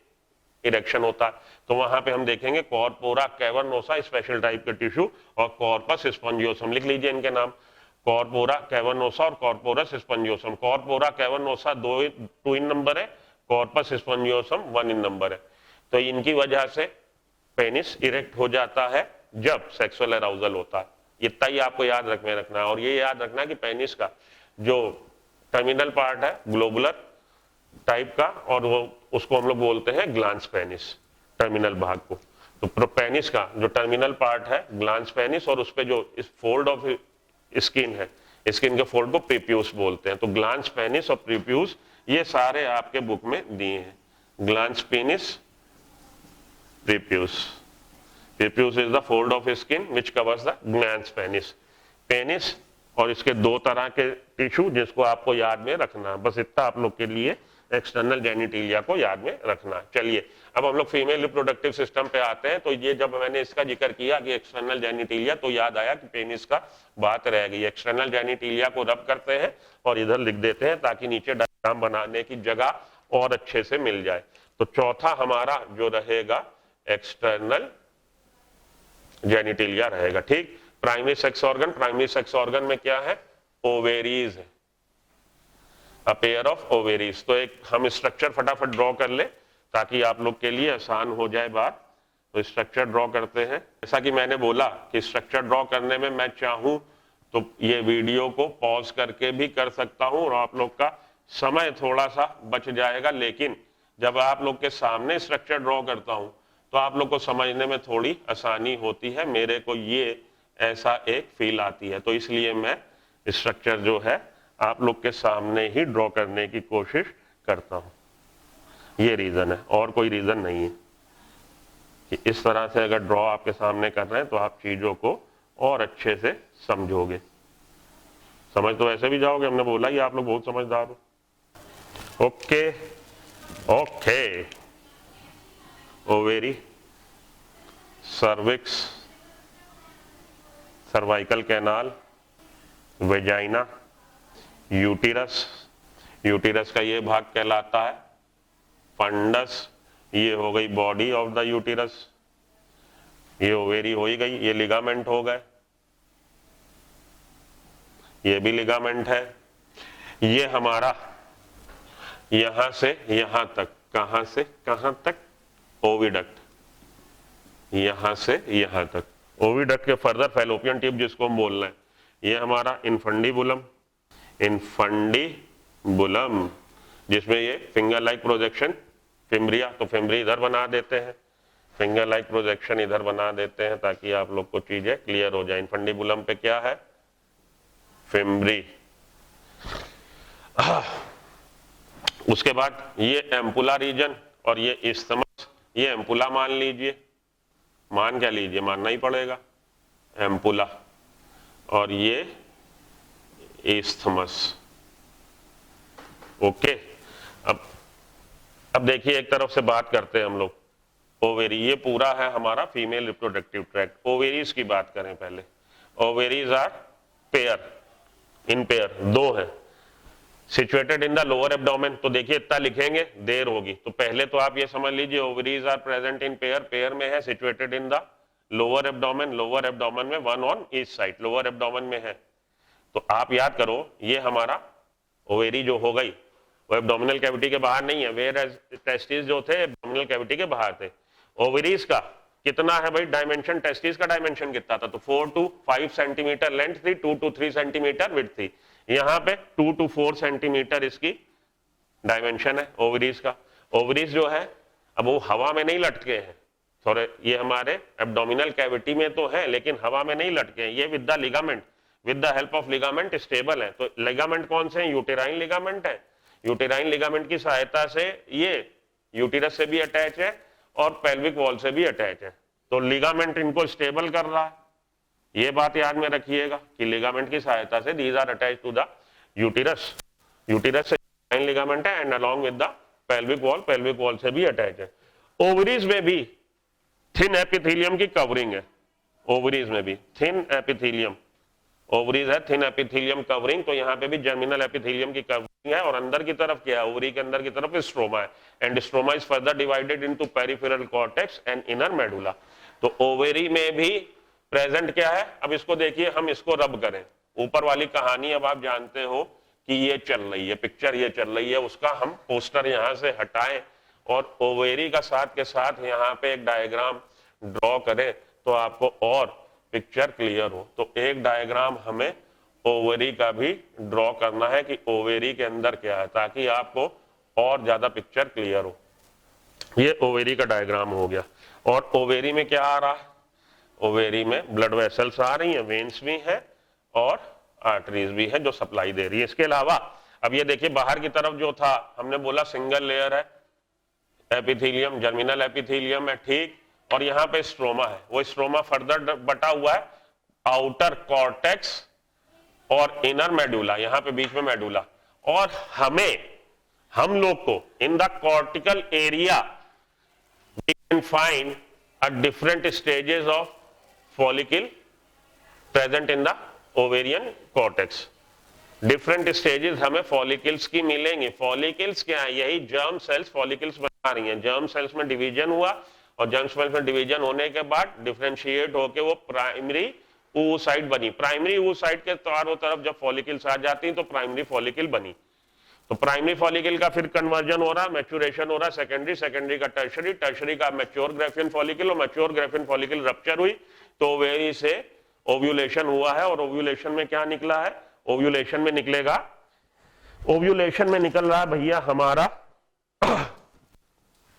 इरेक्शन होता है। तो वहां पे हम देखेंगे कॉर्पोरा कैवर्नोसा स्पेशल टाइप के टिश्यू और कॉर्पस स्पॉन्जियोसम, लिख लीजिए इनके नाम, कॉर्पोरा कैवर्नोसा और कॉर्पोरस स्पॉन्जियोसम। कॉर्पोरा कैवर्नोसा 2 इन नंबर है, कॉर्पस स्पॉन्जियोसम 1 इन नंबर है। तो इनकी वजह से पेनिस इरेक्ट हो जाता है जब सेक्सुअल अराउजल होता है। इतना ही आपको याद रखना है। और ये याद रखना कि पेनिस का जो टर्मिनल पार्ट है ग्लोबुलर टाइप का, और वो उसको हम लोग बोलते हैं ग्लांस पेनिस, टर्मिनल भाग को। तो पेनिस का जो टर्मिनल पार्ट है ग्लांस पेनिस, और उस पे जो इस फोल्ड ऑफ स्किन है, स्किन के फोल्ड को प्रीप्यूस बोलते हैं। तो ग्लांस पेनिस और प्रीप्यूस ये सारे आपके बुक में दिए हैं। Glans penis, prepuce. Prepuce is the fold of skin which covers the glans penis. Penis और इसके 2 तरह के टिश्यू जिसको आपको याद में रखना है, बस इतना आप लोग के लिए एक्सटर्नल जेनिटिलिया को याद में रखना है। चलिए अब हम लोग फीमेल रिप्रोडक्टिव सिस्टम पे आते हैं। तो ये जब मैंने इसका जिक्र किया कि एक्सटर्नल जेनिटिलिया, तो याद आया कि पेनिस का बात रह गई। एक्सटर्नल जेनिटिलिया को रब करते हैं और इधर लिख देते हैं ताकि नीचे डायग्राम बनाने की जगह और अच्छे से मिल जाए। तो चौथा हमारा जो रहेगा एक्सटर्नल जेनिटिलिया रहेगा, ठीक। प्राइमरी सेक्स ऑर्गन में क्या है? ओवेरीज है, अ पेयर ऑफ ओवेरीज। तो एक हम स्ट्रक्चर फटाफट ड्रॉ कर ले ताकि आप लोग के लिए आसान हो जाए बात। तो स्ट्रक्चर ड्रॉ करते हैं। जैसा कि मैंने बोला कि स्ट्रक्चर ड्रॉ करने में मैं चाहूं तो ये वीडियो को पॉज करके भी कर सकता हूं और आप लोग का समय थोड़ा सा बच जाएगा, लेकिन जब आप लोग के सामने स्ट्रक्चर ड्रॉ करता हूं तो आप लोग को समझने में थोड़ी आसानी होती है। मेरे को ये ऐसा एक फील आती है, तो इसलिए मैं स्ट्रक्चर जो है आप लोग के सामने ही ड्रॉ करने की कोशिश करता हूं। ये रीजन है, और कोई रीजन नहीं है कि इस तरह से अगर ड्रॉ आपके सामने कर रहे हैं तो आप चीजों को और अच्छे से समझोगे। समझ तो वैसे भी जाओगे, हमने बोला ही आप लोग बहुत समझदार हो। Okay okay, ovary, cervix, cervical canal, vagina, uterus, uterus का ये भाग कहलाता है फंडस। ये हो गई बॉडी ऑफ द यूटिरस, ये ओवेरी हो ही गई। ये लिगामेंट हो गए, ये भी लिगामेंट है। ये हमारा यहां से यहां तक, कहां से कहां तक? ओविडक्ट, यहां से यहां तक। ओविडक्ट के फर्दर फैलोपियन ट्यूब जिसको हम बोल रहे हैं, ये हमारा इनफंडीबुलम, इनफंडीबुलम जिसमें ये फिंगर लाइक प्रोजेक्शन, फिम्ब्रिया, तो फिम्ब्री इधर बना देते हैं, फिंगर लाइक प्रोजेक्शन इधर बना देते हैं ताकि आप लोग को चीजें क्लियर हो जाए। इनफंडीबुलम पे क्या है? फिम्ब्री। उसके बाद ये एम्पुला रीजन और ये इस्थमस, ये एम्पुला मान लीजिए, मान क्या लीजिए, मानना ही पड़ेगा, एम्पुला, और ये इस्थमस। ओके, अब देखिए एक तरफ से बात करते हैं हम लोग। ओवेरी, ये पूरा है हमारा फीमेल रिप्रोडक्टिव ट्रैक्ट। ओवेरीज की बात करें पहले, ovaries are pair, in pair, दो है, situated in the lower abdomen. तो देखिए इतना लिखेंगे देर होगी, तो पहले तो आप ये समझ लीजिए ovaries are present in pair, pair में है, situated in the lower abdomen, lower abdomen में one on each side, lower abdomen में है। तो आप याद करो ये हमारा ओवेरी जो हो गई वो एब्डोमिनल कैविटी के बाहर नहीं है, वेयर टेस्टिस जो थे एब्डोमिनल कैविटी के बाहर थे। ओवरीज का कितना है भाई डायमेंशन, टेस्टिस का डायमेंशन कितना था, तो 4 to 5 सेंटीमीटर लेंथ थी, 2 to 3 सेंटीमीटर विड्थ थी। यहां पे 2 to 4 सेंटीमीटर इसकी डायमेंशन है ओवरीज का। ओवरीज जो है अब वो हवा में नहीं लटके हैं, थोड़े ये हमारे एब्डोमिनल कैविटी में तो है लेकिन हवा में नहीं लटके हैं, ये with the ligament, with the help of ligament stable है। तो लिगामेंट कौन से हैं, यूटेराइन लिगामेंट है। यूटेराइन लिगामेंट की सहायता से ये यूटेरस से भी अटैच है और पेल्विक वॉल से भी अटैच है, तो लिगामेंट इनको स्टेबल कर रहा है। ये बात याद में रखिएगा कि लिगामेंट की सहायता से these are attach to the uterus, uterus से लिगामेंट है and along with the pelvic wall, pelvic wall से भी अटैच है। ओवरीज में भी थिन एपिथेलियम की कवरिंग है, ओवरीज में भी थिन एपिथेलियम, ओवरीज है थिन एपिथेलियम कवरिंग, तो यहाँ पे भी जर्मिनल एपिथेलियम की कवरिंग है और अंदर की तरफ क्या है, ओवरी के अंदर की तरफ स्ट्रोमा है and stroma is further divided into peripheral cortex and inner medulla. तो ओवरी में भी प्रेजेंट क्या है, अब इसको देखिए, हम इसको रब करें, ऊपर वाली कहानी अब आप जानते हो कि ये चल रही है, पिक्चर ये चल रही है, उसका हम पोस्टर यहां से हटाएं और ओवेरी का साथ के साथ यहाँ पे एक डायग्राम ड्रॉ करें तो आपको और पिक्चर क्लियर हो। तो एक डायग्राम हमें ओवेरी का भी ड्रॉ करना है कि ओवेरी के अंदर क्या है, ताकि आपको और ज्यादा पिक्चर क्लियर हो। ये ओवेरी का डायग्राम हो गया। और ओवेरी में क्या आ रहा है, ओवेरी में ब्लड वेसल्स आ रही हैं, वेन्स भी हैं और आर्टरीज भी है जो सप्लाई दे रही है। इसके अलावा अब ये देखिए बाहर की तरफ जो था हमने बोला सिंगल लेयर है एपिथेलियम, जर्मिनल एपिथेलियम है, ठीक, और यहाँ पे स्ट्रोमा है, वो स्ट्रोमा फर्दर बटा हुआ है आउटर कॉर्टेक्स और इनर मेडुला, यहाँ पे बीच में मेडुला। और हम लोग को in the cortical area we can find a different stages of follicle present in the ovarian cortex. Different stages हमें फॉलिकल्स की मिलेंगे। फॉलिकल्स क्या है, यही जर्म सेल्स फॉलिकल्स बना रही हैं। जर्म सेल्स में डिवीजन हुआ और जर्म सेल्स में डिवीजन होने के बाद डिफरेंशिएट होके वो प्राइमरी oocyte बनी। प्राइमरी oocyte के चारों तरफ जब फॉलिकल्स आ जाती हैं तो प्राइमरी फॉलिकल बनी। तो प्राइमरी फॉलिकल का फिर कन्वर्जन हो रहा, मैच्योरेशन हो रहा, सेकेंडरी, सेकेंडरी का टर्शरी, टर्शरी का मैच्योर ग्राफियन फॉलिकल और मैच्योर ग्राफियन फॉलिकल रप्चर हुई तो ओवेरी से ओव्यूलेशन हुआ है। और ओव्यूलेशन में क्या निकला है, ओव्यूलेशन में निकलेगा, ओव्यूलेशन में निकल रहा है भैया हमारा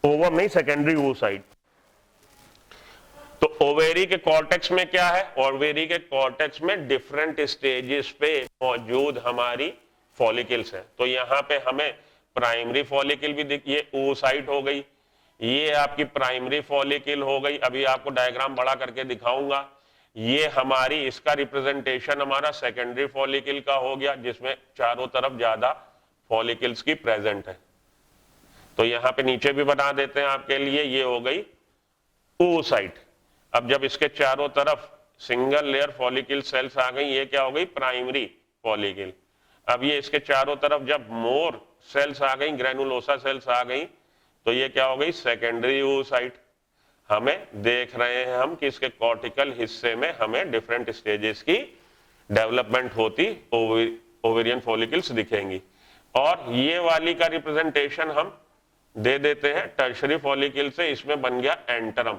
ओवम नहीं, सेकेंडरी oocyte। तो ओवेरी के कॉर्टेक्स में क्या है, ओवेरी के कॉर्टेक्स में डिफरेंट स्टेजेस पे मौजूद हमारी फॉलिकल्स है। तो यहाँ पे हमें प्राइमरी फॉलिकल भी दिख, ये oocyte हो गई, ये आपकी प्राइमरी फॉलिकल हो गई। अभी आपको डायग्राम बड़ा करके दिखाऊंगा। ये हमारी, इसका रिप्रेजेंटेशन हमारा सेकेंडरी फॉलिकल का हो गया जिसमें चारों तरफ ज्यादा फॉलिकल्स की प्रेजेंट है। तो यहाँ पे नीचे भी बना देते हैं आपके लिए, ये हो गई oocyte। अब जब इसके चारों तरफ सिंगल लेयर फॉलिकल सेल्स आ गई, ये क्या हो गई, प्राइमरी फॉलिकल। अब ये इसके चारों तरफ जब मोर सेल्स आ गई, ग्रेनुलोसा सेल्स आ गई, तो ये क्या हो गई, सेकेंडरी oocyte। हमें देख रहे हैं हम कि इसके कॉर्टिकल हिस्से में हमें डिफरेंट स्टेजेस की डेवलपमेंट होती ओवेरियन फॉलिकल्स दिखेंगी। और ये वाली का रिप्रेजेंटेशन हम दे देते हैं टर्शरी फॉलिकल से, इसमें बन गया एंटरम,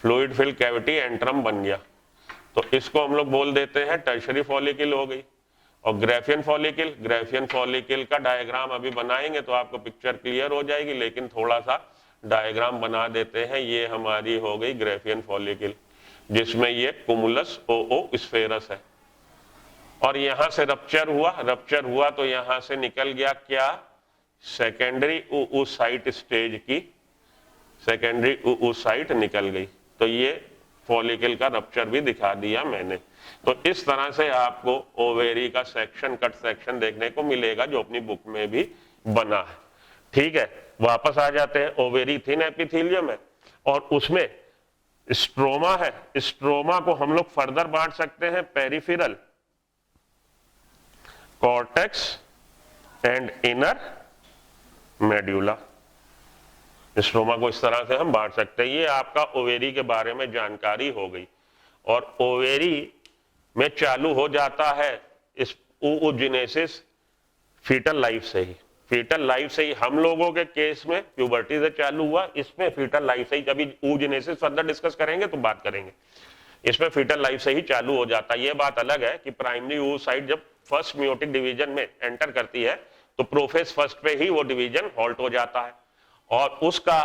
फ्लूइड फिल कैविटी एंटरम बन गया, तो इसको हम लोग बोल देते हैं टर्शरी फॉलिकल हो गई। और ग्राफियन फॉलिकल, ग्राफियन फॉलिकल का डायग्राम अभी बनाएंगे तो आपको पिक्चर क्लियर हो जाएगी, लेकिन थोड़ा सा डायग्राम बना देते हैं। ये हमारी हो गई ग्राफियन फॉलिकल जिसमें ये कुमुलस ओ स्फेरस है और यहां से रप्चर हुआ, रप्चर हुआ तो यहां से निकल गया क्या, सेकेंडरी oocyte स्टेज की सेकेंडरी oocyte निकल गई। तो ये फॉलिकल का रप्चर भी दिखा दिया मैंने। तो इस तरह से आपको ओवेरी का सेक्शन, कट सेक्शन देखने को मिलेगा जो अपनी बुक में भी बना है, ठीक है। वापस आ जाते हैं, ओवेरी थिन एपिथेलियम है और उसमें स्ट्रोमा है। स्ट्रोमा को हम लोग फर्दर बांट सकते हैं peripheral, cortex and inner medulla. Stroma को इस तरह से हम बांट सकते हैं। ये आपका ओवेरी के बारे में जानकारी हो गई। और ओवेरी में चालू हो जाता है इस oogenesis फीटल लाइफ से ही। फीटल लाइफ से ही हम लोगों के केस में प्यूबर्टी से चालू हुआ, इसमें फीटल लाइफ से ही, कभी oogenesis फर्दर डिस्कस करेंगे तो बात करेंगे, इसमें फीटल लाइफ से ही चालू हो जाता है। ये बात अलग है कि प्राइमरी oocyte जब फर्स्ट मियोटिक डिवीजन में एंटर करती है तो प्रोफेज फर्स्ट पे ही वो डिवीजन हॉल्ट हो जाता है और उसका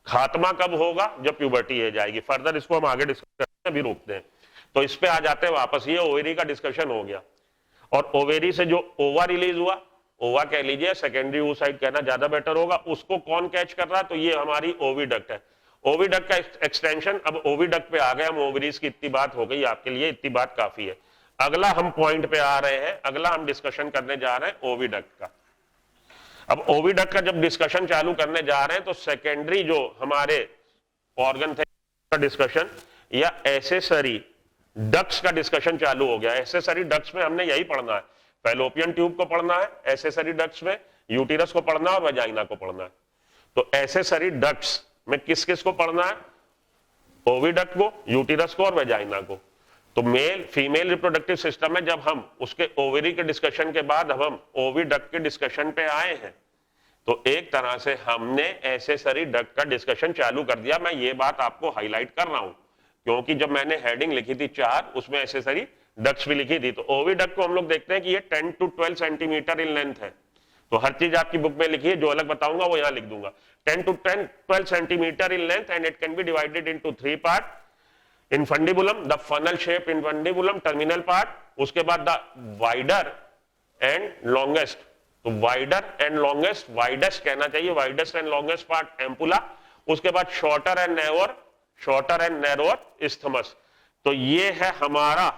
खात्मा कब होगा, जब प्यूबर्टी एज आएगी। फर्दर इसको हम आगे डिस्कस करते हैं, अभी रोकते हैं। तो इस पे आ जाते हैं वापस। ये ओवेरी का डिस्कशन हो गया और ओवेरी से जो ओवा रिलीज हुआ, ओवा कह लीजिए, सेकेंडरी oocyte कहना ज्यादा बेटर होगा, उसको कौन कैच कर रहा है, तो ये हमारी ओविडक्ट है। ओविडक्ट का एक्सटेंशन, अब ओविडक्ट पे आ गए हम, ओवरीज की इतनी बात हो गई आपके लिए, इतनी बात काफी है। अगला हम पॉइंट पे आ रहे हैं, अगला हम डिस्कशन करने जा रहे हैं ओविडक्ट का। अब ओविडक्ट का जब डिस्कशन चालू करने जा रहे हैं तो सेकेंडरी जो हमारे ऑर्गन थे का डिस्कशन या एसेसरी डक्ट्स का डिस्कशन चालू हो गया। एसेसरी डक्ट्स में हमने यही पढ़ना है, फैलोपियन ट्यूब को पढ़ना है, एसेसरी डक्ट्स में यूटिरस को पढ़ना है और वेजाइना को पढ़ना है। तो एसेसरी डक्ट्स में किस किस को पढ़ना है, ओविडक्ट को, यूटिरस को और वेजाइना को। तो मेल फीमेल रिप्रोडक्टिव सिस्टम में जब हम उसके ओवेरी के डिस्कशन के बाद अब हम ओविडक्ट के डिस्कशन पे आए हैं तो एक तरह से हमने एसेसरी डक्ट का डिस्कशन चालू कर दिया। मैं ये बात आपको हाईलाइट कर रहा हूं क्योंकि जब मैंने हेडिंग लिखी थी 4, उसमें एसेसरी डक्ट्स भी लिखी थी। तो ओविडक्ट को हम लोग देखते हैं कि ये 10 to 12 सेंटीमीटर इन लेंथ है। तो हर चीज आपकी बुक में लिखी है, जो अलग बताऊंगा वो यहां लिख दूंगा। 10 to 12 centimetre in length and it can be divided into 3 part. Infundibulum, the funnel shape infundibulum, terminal part, उसके बाद द वाइडर एंड लॉन्गेस्ट। तो वाइडर एंड लॉन्गेस्ट, वाइडेस्ट कहना चाहिए, widest and longest part ampulla, उसके बाद shorter and narrower isthmus. तो ये है हमारा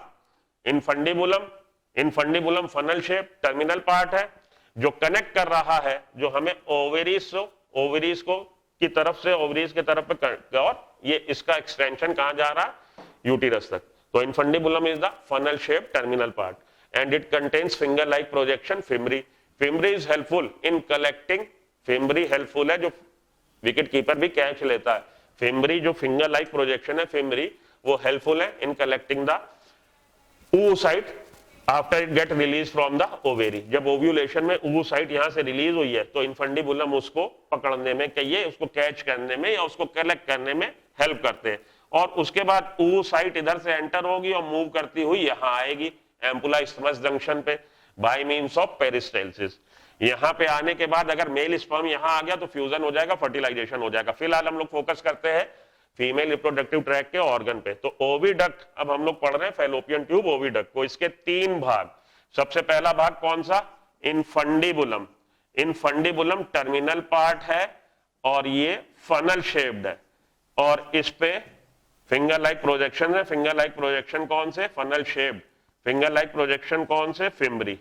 infundibulum. Infundibulum funnel shape terminal part है जो कनेक्ट कर रहा है, जो हमें ओवरीज को की तरफ से ओवरीज के तरफ पे, और ये इसका एक्सटेंशन कहां जा रहा है, यूटिरस तक। तो infundibulum is the funnel shape terminal part and it contains finger like projection fimbria. Fimbria is helpful in collecting, fimbria helpful है, जो विकेट कीपर भी कैच लेता है। फिमरी जो फिंगर लाइक प्रोजेक्शन है फिमरी, वो हेल्पफुल है in collecting the oocyte after it get release from the ovary. जब ओव्यूलेशन में oocyte यहां से रिलीज हुई है तो इनफंडिबुलम उसको पकड़ने में, कहिए उसको कैच करने में या उसको कलेक्ट करने में हेल्प करते हैं। और उसके बाद oocyte इधर से एंटर होगी और मूव करती हुई यहां आएगी एम्पुला इस्थमस जंक्शन पे बाय मींस ऑफ पेरिस्टाल्सिस। यहां पे आने के बाद अगर मेल स्पर्म यहां आ गया तो फ्यूजन हो जाएगा, फर्टिलाइजेशन हो जाएगा। फिलहाल हम लोग फोकस करते हैं फीमेल रिप्रोडक्टिव ट्रैक्ट के ऑर्गन पे। तो ओविडक्ट, अब हम लोग पढ़ रहे हैं फैलोपियन ट्यूब ओविडक्ट को। इसके 3 भाग। सबसे पहला भाग कौन सा, इनफंडिबुलम। इनफंडिबुलम टर्मिनल पार्ट है और ये फनल शेप्ड है और इस पे फिंगर लाइक प्रोजेक्शन है। फिंगर लाइक प्रोजेक्शन कौन से, funnel shaped. Finger like projection कौन से, फिमरी।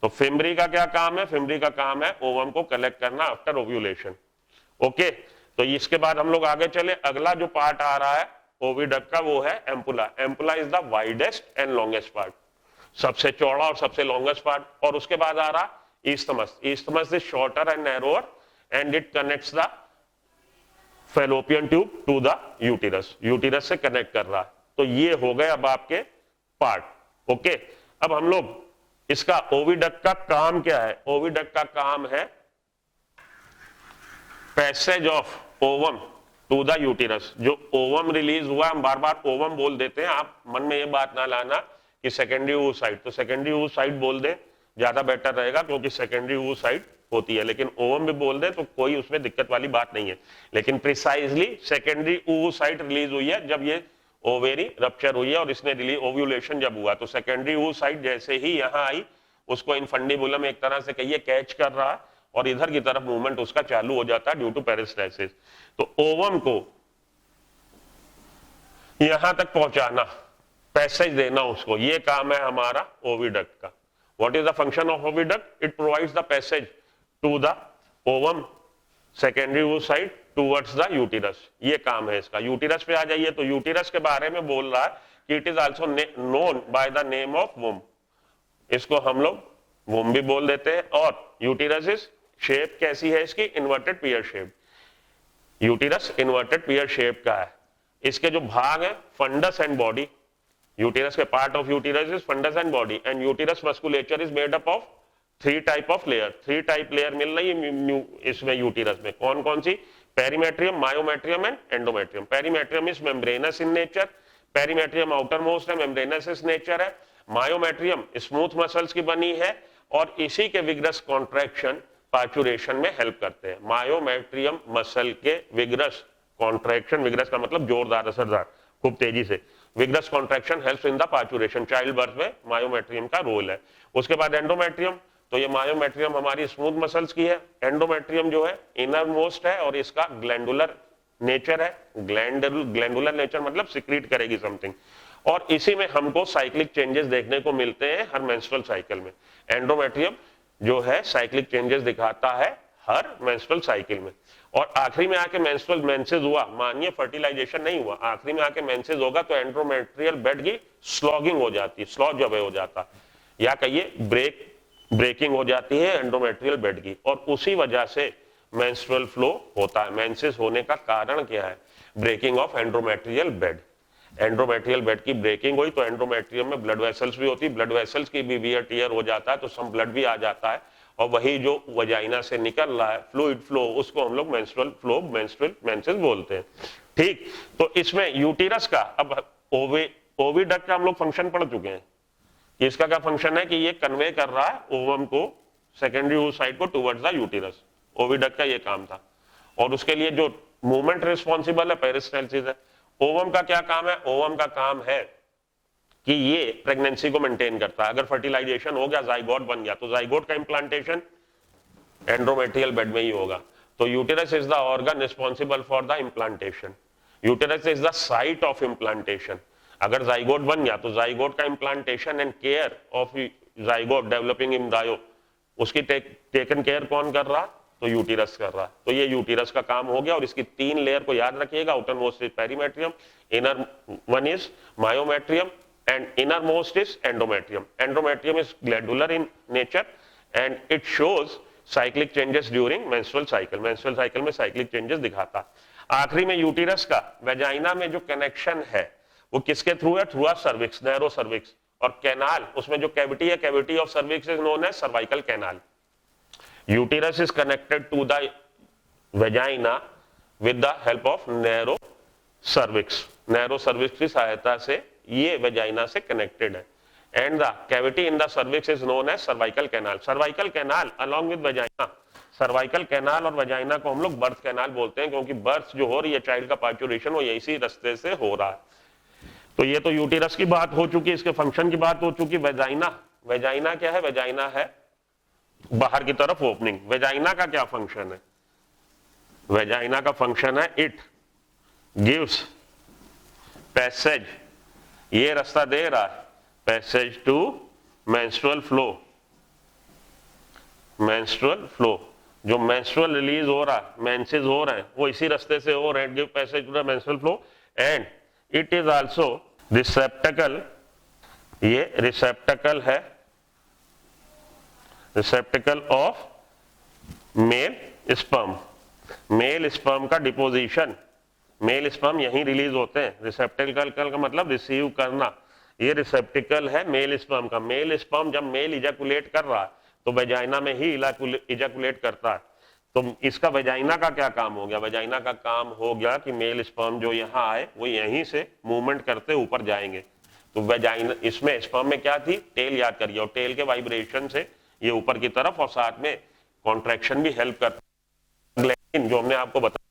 तो फिमरी का क्या काम है, फिमरी का काम है ओवम को कलेक्ट करना आफ्टर ओव्यूलेशन। ओके, तो इसके बाद हम लोग आगे चले। अगला जो पार्ट आ रहा है ओविडक्ट का वो है ampulla. Ampulla is the widest and longest part, सबसे चौड़ा और सबसे लॉन्गेस्ट पार्ट। और उसके बाद आ रहा isthmus. Isthmus is shorter and narrower and it connects the fallopian tube to the uterus. Uterus से कनेक्ट कर रहा है। तो ये हो गए अब आपके पार्ट। ओके, अब हम लोग इसका ओविडक्ट का काम क्या है। ओविडक्ट का काम है passage of ovum to the uterus. जो ओवम रिलीज हुआ, हम बार बार ओवम बोल देते हैं, आप मन में ये बात ना लाना कि सेकेंडरी oocyte, तो सेकेंडरी oocyte बोल दे ज्यादा बेटर रहेगा क्योंकि सेकेंडरी oocyte होती है। लेकिन ओवम भी बोल दे तो कोई उसमें दिक्कत वाली बात नहीं है। लेकिन प्रिसाइजली सेकेंडरी oocyte रिलीज हुई है जब ये ओवेरी रप्चर हुई है और इसने रिलीज ओव्यूलेशन जब हुआ। तो सेकेंडरी oocyte जैसे ही यहां आई उसको इनफंडिबुलम एक तरह से कहिए कैच कर रहा है और इधर की तरफ मूवमेंट उसका चालू हो जाता है ड्यू टू पेरिस्टाल्सिस। तो ओवम को यहां तक पहुंचाना, पैसेज देना उसको, ये काम है हमारा ओविडक्ट का। What is the function of oviduct, it provides the passage to the ovum secondary oocyte towards the uterus, ये काम है इसका। यूटिरस पे आ जाइए तो यूटिरस के बारे में बोल रहा है कि it is also known by the name of womb, इसको हम लोग वुम भी बोल देते हैं। और यूटिरस इज शेप कैसी है इसकी, inverted pear shape. Uterus inverted pear shape का है। इसके जो भाग है फंडस एंड बॉडी, यूटिरस के part of uterus is fundus and body, and uterus musculature is made up of 3 type of layer. 3 type layer मिल रही है इसमें यूटिरस में। कौन कौन सी, perimetrium, myometrium and endometrium. Perimetrium is membranous in nature, perimetrium outermost है, membranous is nature है। मायोमेट्रियम स्मूथ मसल्स की बनी है और इसी के विग्रस कॉन्ट्रैक्शन पार्चुरेशन में हेल्प करते हैं। मायोमेट्रियम मसल के विग्रस कॉन्ट्रैक्शन, विग्रस का मतलब जोरदार, असरदार, खूब तेजी से, vigorous contraction helps in the parturition. Child birth में मायोमेट्रियम का रोल है। उसके बाद एंडोमेट्रियम, तो ये मायोमेट्रियम हमारी स्मूथ मसल्स की है, एंडोमेट्रियम जो है इनर मोस्ट है और इसका ग्लैंडुलर नेचर है। ग्लैंडुलर नेचर मतलब सिक्रीट करेगी समथिंग, और इसी में हमको साइक्लिक चेंजेस देखने को मिलते हैं हर मेंस्ट्रुअल साइकिल में। एंडोमेट्रियम जो है साइक्लिक चेंजेस दिखाता है हर मेंस्ट्रुअल साइकिल में। और आखिरी में आके मेंस्ट्रुअल मेंसेस हुआ, मानिए फर्टिलाइजेशन नहीं हुआ, आखिरी में आके मेंसेस होगा तो एंडोमेट्रियल बेड की स्लॉगिंग हो जाती है, स्लॉग जब हो जाता, या कहिए ब्रेकिंग हो जाती है एंडोमेट्रियल बेड की, और उसी वजह से मेंस्ट्रुअल फ्लो होता है। मेंसेस होने का कारण क्या है, breaking of endometrial bed. Endometrial bed की ब्रेकिंग हुई तो एंडोमेट्रियम में ब्लड वेसल्स भी होती है, ब्लड वेसल्स की भी वियर टियर हो जाता है तो सम ब्लड भी आ जाता है, और वही जो वजाइना से निकल रहा है फ्लूइड फ्लो, उसको हम लोग मेंस्ट्रुअल फ्लो, मेंस्ट्रुअल मेंसेस बोलते हैं। ठीक, तो इसमें यूटिरस का, अब ओविडक्ट का हम लोग फंक्शन पढ़ चुके हैं। इसका क्या फंक्शन है कि ये कन्वे कर रहा है ओवम को, सेकेंडरी oocyte को टुवर्ड्स द यूटिरस। ओविडक्ट का ये काम था, और उसके लिए जो मूवमेंट रिस्पॉन्सिबल है पेरिस्टाल्सिस है। ओवम का क्या काम है, ओवम का काम है कि ये प्रेगनेंसी को मेंटेन करता है। अगर फर्टिलाइजेशन हो गया, जाइगोट बन गया, तो जाइगोट का इंप्लांटेशन एंडोमेट्रियल बेड में ही होगा। तो uterus is the organ responsible for the implantation, uterus is the site of implantation. अगर जाइगोट बन गया तो जाइगोट का implantation and care of zygote developing embryo, उसकी टेकन केयर कौन कर रहा, तो यूटिरस कर रहा है। तो ये यूटिरस का काम हो गया, और इसकी 3 लेयर को याद रखिएगा, outer most is perimetrium, inner one is myometrium and innermost is endometrium. Endometrium is glandular in nature and it shows cyclic changes during menstrual cycle. Menstrual cycle में cyclic changes दिखाता। आखिरी में यूटिरस का वेजाइना में जो कनेक्शन है वो किसके थ्रू है, थ्रू सर्विक्स, नैरो सर्विक्स, और कैनाल, उसमें जो कैविटी है, cavity of cervix is known as cervical canal. Uterus is connected to the vagina with the help of narrow cervix. Narrow cervix की सहायता से ये वेजाइना से कनेक्टेड है, and the cavity in the cervix is known as cervical canal. Cervical canal along with vagina, cervical canal और vagina को हम लोग बर्थ कैनाल बोलते हैं, क्योंकि बर्थ जो हो रही है चाइल्ड का पार्चुरेशन वो इसी रास्ते से हो रहा है। तो ये तो यूटिरस की बात हो चुकी, इसके फंक्शन की बात हो चुकी। वेजाइना, वेजाइना क्या है, वेजाइना है बाहर की तरफ ओपनिंग। वेजाइना का क्या फंक्शन है, वेजाइना का फंक्शन है इट गिव्स पैसेज, ये रास्ता दे रहा है passage to menstrual flow. Menstrual flow, जो मेंस्ट्रुअल रिलीज हो रहा है, मेंसेस हो रहे हैं, वो इसी रास्ते से हो रहे हैं, give passage to the menstrual flow. And it is also receptacle, ये रिसेप्टेकल है, receptacle of male sperm. Male sperm का डिपोजिशन, मेल स्पर्म यहीं रिलीज होते हैं। रिसेप्टेकल का मतलब रिसीव करना, ये रिसेप्टिकल है मेल स्पर्म का। मेल स्पर्म जब मेल इजैकुलेट कर रहा है तो वेजाइना में ही इजैकुलेट करता है। तो इसका वेजाइना का क्या काम हो गया, वेजाइना का काम हो गया कि मेल स्पर्म जो यहाँ आए वो यहीं से मूवमेंट करते ऊपर जाएंगे। तो वेजाइना, इसमें स्पर्म में क्या थी, टेल याद करिए, और टेल के वाइब्रेशन से ये ऊपर की तरफ, और साथ में कॉन्ट्रैक्शन भी हेल्प करता है। ग्लैंडिन जो हमने आपको बताया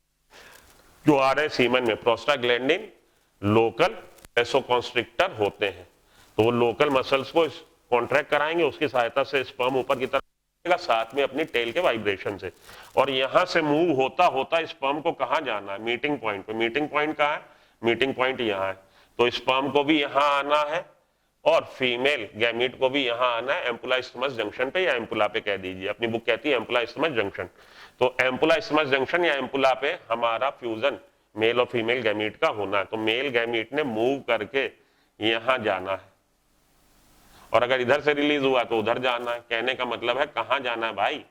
जो आ रहे सीमन में, प्रोस्टाग्लैंडिन लोकल वेसोकॉन्स्ट्रिक्टर होते हैं, तो वो लोकल मसल्स को कॉन्ट्रैक्ट कराएंगे, उसकी सहायता से स्पर्म ऊपर की तरफ, साथ में अपनी टेल के वाइब्रेशन से, और यहां से मूव होता होता स्पर्म को कहां जाना है, मीटिंग पॉइंट पे। मीटिंग पॉइंट कहां है, मीटिंग पॉइंट यहां है, तो स्पर्म को भी यहां आना है, और फीमेल गैमीट को भी यहां आना है एम्पुला इस्थमस जंक्शन पे या एम्पुला पे कह दीजिए, अपनी बुक कहती है एम्पुला इस्थमस जंक्शन। तो एम्पुला इस्थमस जंक्शन या एम्पुला पे हमारा फ्यूजन मेल और फीमेल गैमीट का होना है। तो मेल गैमीट ने मूव करके यहां जाना है, और अगर इधर से रिलीज हुआ तो उधर जाना है। कहने का मतलब है कहां जाना है भाई,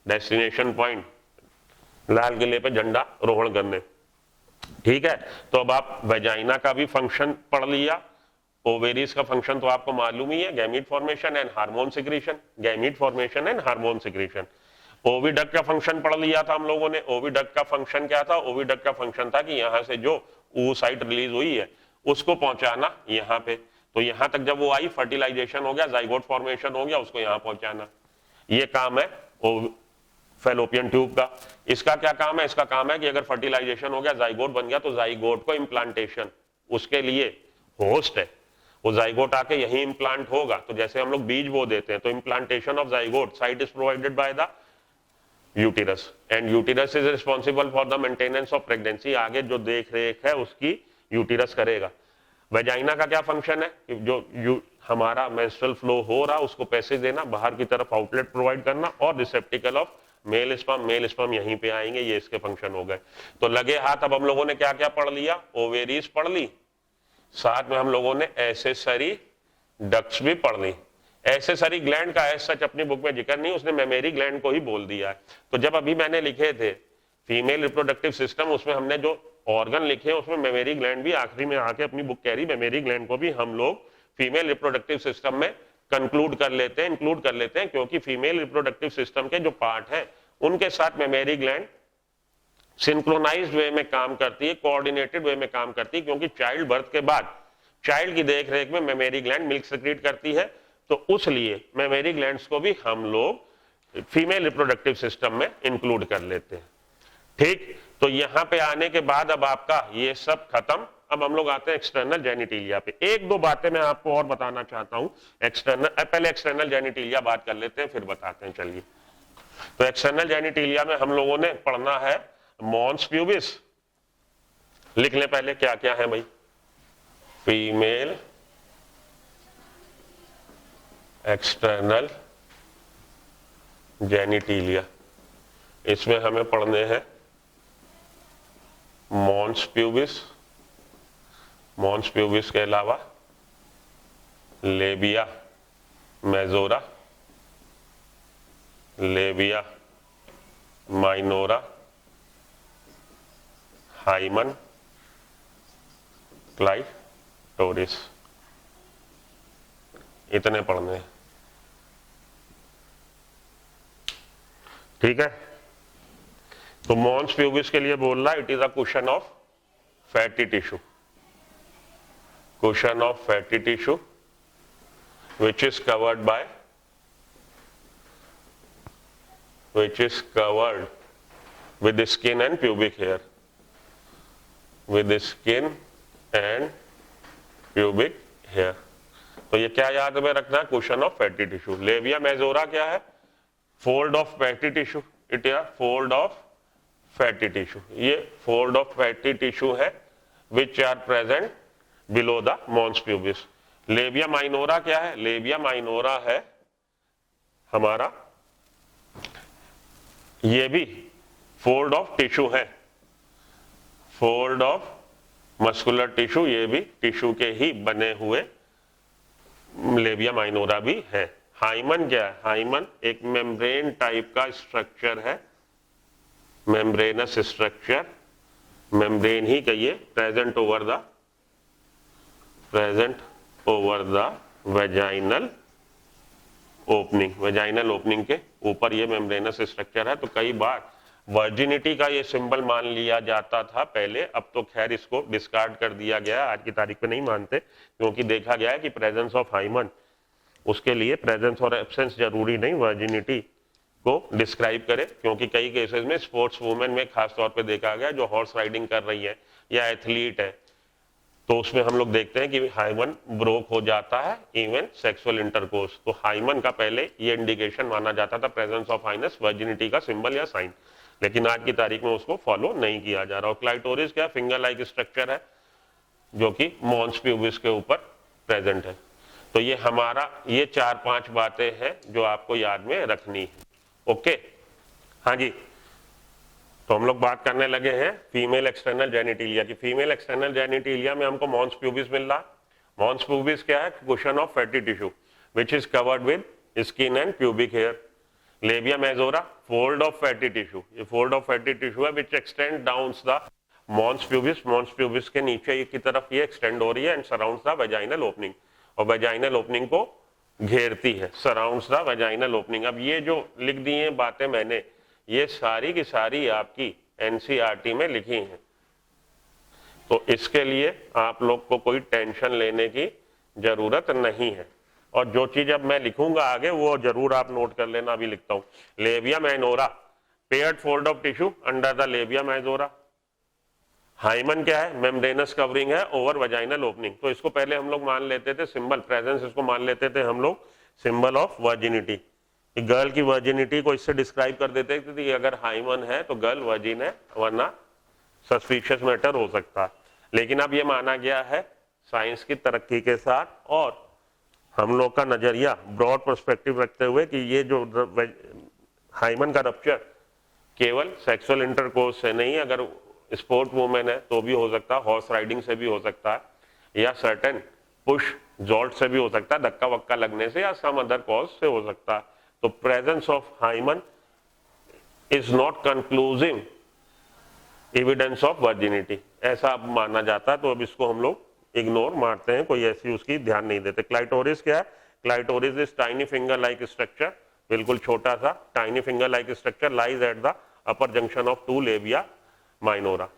डेस्टिनेशन पॉइंट लाल किले पे झंडा रोहण करने। ठीक है, तो अब आप वेजाइना का भी फंक्शन पढ़ लिया, ओवेरीज का फंक्शन तो आपको मालूम ही है, gamete formation and hormone secretion, gamete formation and hormone secretion. Oviduct का फंक्शन पढ़ लिया था हम लोगों ने। ओविडक्ट का फंक्शन क्या था, ओविडक्ट का फंक्शन था कि यहां से जो oocyte रिलीज हुई है उसको पहुंचाना यहां पे, तो यहां तक जब वो आई फर्टिलाइजेशन हो गया, जाइगोट फॉर्मेशन हो गया, उसको यहां पहुंचाना। ये काम है फैलोपियन ट्यूब का। इसका क्या काम है, इसका काम है कि अगर फर्टिलाइजेशन हो गया, जाइगोट बन गया, तो जाइगोट को इम्प्लांटेशन, उसके लिए होस्ट है, वो जाइगोट आके यही इम्प्लांट होगा। तो जैसे हम लोग बीज बो देते हैं, तो implantation of zygote site is provided by the uterus and uterus is responsible for the maintenance of pregnancy. आगे जो देख रेख है उसकी यूटिरस करेगा। वेजाइना का क्या फंक्शन है कि जो हमारा मेंस्ट्रुअल फ्लो हो रहा उसको पैसेज देना, बाहर की तरफ आउटलेट प्रोवाइड करना, और रिसेप्टिकल ऑफ मेल स्पर्म यहीं पे आएंगे, ये इसके फंक्शन हो गए। तो लगे हाथ अब हम लोगों ने क्या क्या पढ़ लिया, ओवेरीज पढ़ ली, साथ में हम लोगों ने एसेसरी डक्ट्स भी पढ़ ली। एसेसरी ग्लैंड का एज सच अपनी बुक में जिक्र नहीं, उसने मेमेरी ग्लैंड को ही बोल दिया है। तो जब अभी मैंने लिखे थे फीमेल रिप्रोडक्टिव सिस्टम, उसमें हमने जो ऑर्गन लिखे उसमें मेमेरी ग्लैंड भी आखिरी में आके अपनी बुक कह रही मेमेरी ग्लैंड को भी हम लोग फीमेल रिप्रोडक्टिव सिस्टम में कंक्लूड कर लेते हैं, इंक्लूड कर लेते हैं, क्योंकि फीमेल रिप्रोडक्टिव सिस्टम के जो पार्ट है उनके साथ मेमेरी ग्लैंड सिंक्रोनाइज्ड वे में काम करती है, कोऑर्डिनेटेड वे में काम करती है, क्योंकि चाइल्ड बर्थ के बाद चाइल्ड की देखरेख में मेमेरी ग्लैंड मिल्क सेक्रेट करती है। तो उसलिए मेमेरी ग्लैंड्स को भी हम लोग फीमेल रिप्रोडक्टिव सिस्टम में इंक्लूड कर लेते हैं। ठीक, तो यहां पे आने के बाद अब आपका ये सब खत्म। अब हम लोग आते हैं एक्सटर्नल जेनिटिलिया पे। एक दो बातें मैं आपको और बताना चाहता हूं पहले एक्सटर्नल जेनिटिलिया बात कर लेते हैं, फिर बताते हैं। चलिए, तो एक्सटर्नल जेनिटिलिया में हम लोगों ने पढ़ना है मॉन्स प्यूबिस। लिख लें पहले क्या क्या है भाई, फीमेल एक्सटर्नल जेनिटिलिया, इसमें हमें पढ़ने हैं मॉन्स प्यूबिस, मॉन्स प्यूबिस के अलावा labia majora, labia minora, hymen, clitoris, इतने पढ़ने हैं। ठीक है, तो मॉन्स प्यूबिस के लिए बोल रहा है it is a cushion of fatty tissue, cushion of fatty tissue which is covered with skin and pubic hair, with skin and pubic hair। तो ये क्या याद में रखना है, cushion of fatty tissue. Labia majora क्या है, fold of fatty tissue, it is fold of fatty tissue. ये फोल्ड ऑफ फैटी टिश्यू है which are present below the mons pubis. Labia minora क्या है, लेबिया माइनोरा है हमारा, ये भी फोल्ड ऑफ टिश्यू है, फोल्ड ऑफ मस्कुलर टिश्यू, ये भी टिश्यू के ही बने हुए लेबिया माइनोरा भी है। हाइमन क्या है, हाइमन एक मेम्ब्रेन टाइप का स्ट्रक्चर है, मेम्ब्रेनस स्ट्रक्चर, मेम्ब्रेन ही कहिए, present over the vaginal opening, vaginal opening के ऊपर ये मेम्ब्रेनस स्ट्रक्चर है। तो कई बार वर्जिनिटी का ये सिंबल मान लिया जाता था पहले, अब तो खैर इसको डिस्कार्ड कर दिया गया, आज की तारीख में नहीं मानते, क्योंकि देखा गया है कि प्रेजेंस ऑफ हाइमन, उसके लिए प्रेजेंस और एब्सेंस जरूरी नहीं वर्जिनिटी को डिस्क्राइब करे, क्योंकि कई केसेस में स्पोर्ट्स वुमेन में खास तौर पे देखा गया जो हॉर्स राइडिंग कर रही है या एथलीट है, तो उसमें हम लोग देखते हैं कि हाइमन ब्रोक हो जाता है इवन सेक्सुअल इंटरकोर्स। तो हाइमन का पहले ये इंडिकेशन माना जाता था प्रेजेंस ऑफ हाइनस, वर्जिनिटी का सिंबल या साइन, लेकिन आज की तारीख में उसको फॉलो नहीं किया जा रहा। और क्लाइटोरिस क्या, फिंगर लाइक स्ट्रक्चर है जो कि मॉन्स प्यूबिस के ऊपर प्रेजेंट है। तो ये हमारा ये 4-5 बातें हैं जो आपको याद में रखनी है। ओके, हाँ जी। तो हम लोग बात करने लगे हैं फीमेल एक्सटर्नल जेनिटिलिया की। फीमेल एक्सटर्नल जेनिटिलिया में हमको मॉन्स प्यूबिस मिल रहा। मॉन्स प्यूबिस क्या है? Cushion of fatty tissue which is covered with skin and pubic hair. Labia majora fold of fatty tissue, ये फोल्ड ऑफ फैटी टिश्यू है which extend downs the mons pubis. Mons pubis के नीचे की तरफ ये extend हो रही है and surrounds the vaginal opening, और वेजाइनल ओपनिंग को घेरती है, सराउंड्स द वेजाइनल ओपनिंग। अब ये जो लिख दी हैं बातें मैंने, ये सारी की सारी आपकी एनसीईआरटी में लिखी हैं, तो इसके लिए आप लोग को कोई टेंशन लेने की जरूरत नहीं है। और जो चीज अब मैं लिखूंगा आगे वो जरूर आप नोट कर लेना, अभी लिखता हूं। Labia minora paired fold of tissue under the labia minora. Hymen क्या है? मेम्ब्रेनस कवरिंग है ओवर वेजाइनल ओपनिंग। तो इसको पहले हम लोग मान लेते थे सिंबल प्रेजेंस, इसको मान लेते थे हम लोग सिंबल ऑफ वर्जिनिटी। गर्ल की वर्जिनिटी को इससे डिस्क्राइब कर देते थे कि अगर हाइमन है तो गर्ल वर्जिन है, वरना सस्पिशियस मैटर हो सकता है। लेकिन अब ये माना गया है साइंस की तरक्की के साथ और हम लोग का नजरिया ब्रॉड पर्सपेक्टिव रखते हुए कि ये जो हाइमन का रप्चर केवल सेक्सुअल इंटरकोर्स से नहीं, अगर स्पोर्ट वुमेन है तो भी हो सकता है, हॉर्स राइडिंग से भी हो सकता है, या सर्टेन पुश जॉल्ट से भी हो सकता है, धक्का वक्का लगने से, या सम अदर कॉज से हो सकता है। तो presence of hymen is not conclusive evidence of virginity, ऐसा अब माना जाता है। तो अब इसको हम लोग इग्नोर मारते हैं, कोई ऐसी उसकी ध्यान नहीं देते। क्लाइटोरिस क्या है? Clitoris is tiny finger like structure, बिल्कुल छोटा सा tiny finger like structure lies at the upper junction of two labia minora.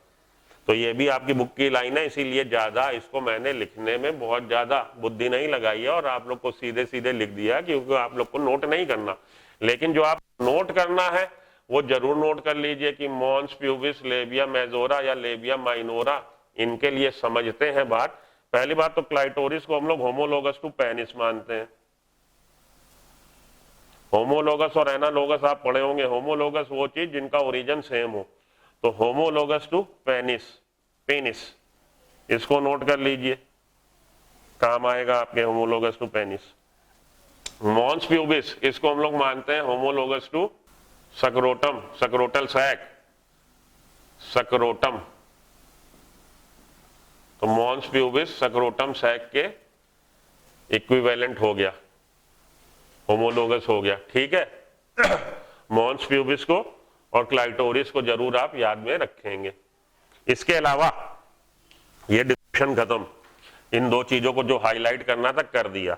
तो ये भी आपकी बुक की लाइन है, इसीलिए ज्यादा इसको मैंने लिखने में बहुत ज्यादा बुद्धि नहीं लगाई है और आप लोग को सीधे सीधे लिख दिया, क्योंकि आप लोग को नोट नहीं करना। लेकिन जो आप नोट करना है वो जरूर नोट कर लीजिए कि मॉन्स प्यूबिस, लेबिया मेजोरा या लेबिया माइनोरा, इनके लिए समझते हैं बात। पहली बात तो क्लाइटोरिस को हम लोग होमोलोगस टू पेनिस मानते हैं। होमोलोगस और एनालोगस आप पढ़े होंगे। होमोलोगस वो चीज जिनका ओरिजिन सेम हो, तो होमोलोगस टू पेनिस, पेनिस, इसको नोट कर लीजिए, काम आएगा आपके homologous to penis. Mons pubis, इसको हम लोग मानते हैं homologous to scrotum, scrotal sac, scrotum. तो मॉन्स प्यूबिस सक्रोटम सैक के इक्विवेलेंट हो गया, होमोलोगस हो गया, ठीक है। मॉन्स प्यूबिस को और क्लाइटोरिस को जरूर आप याद में रखेंगे। इसके अलावा ये डिस्कशन खत्म, इन दो चीजों को जो हाईलाइट करना था कर दिया।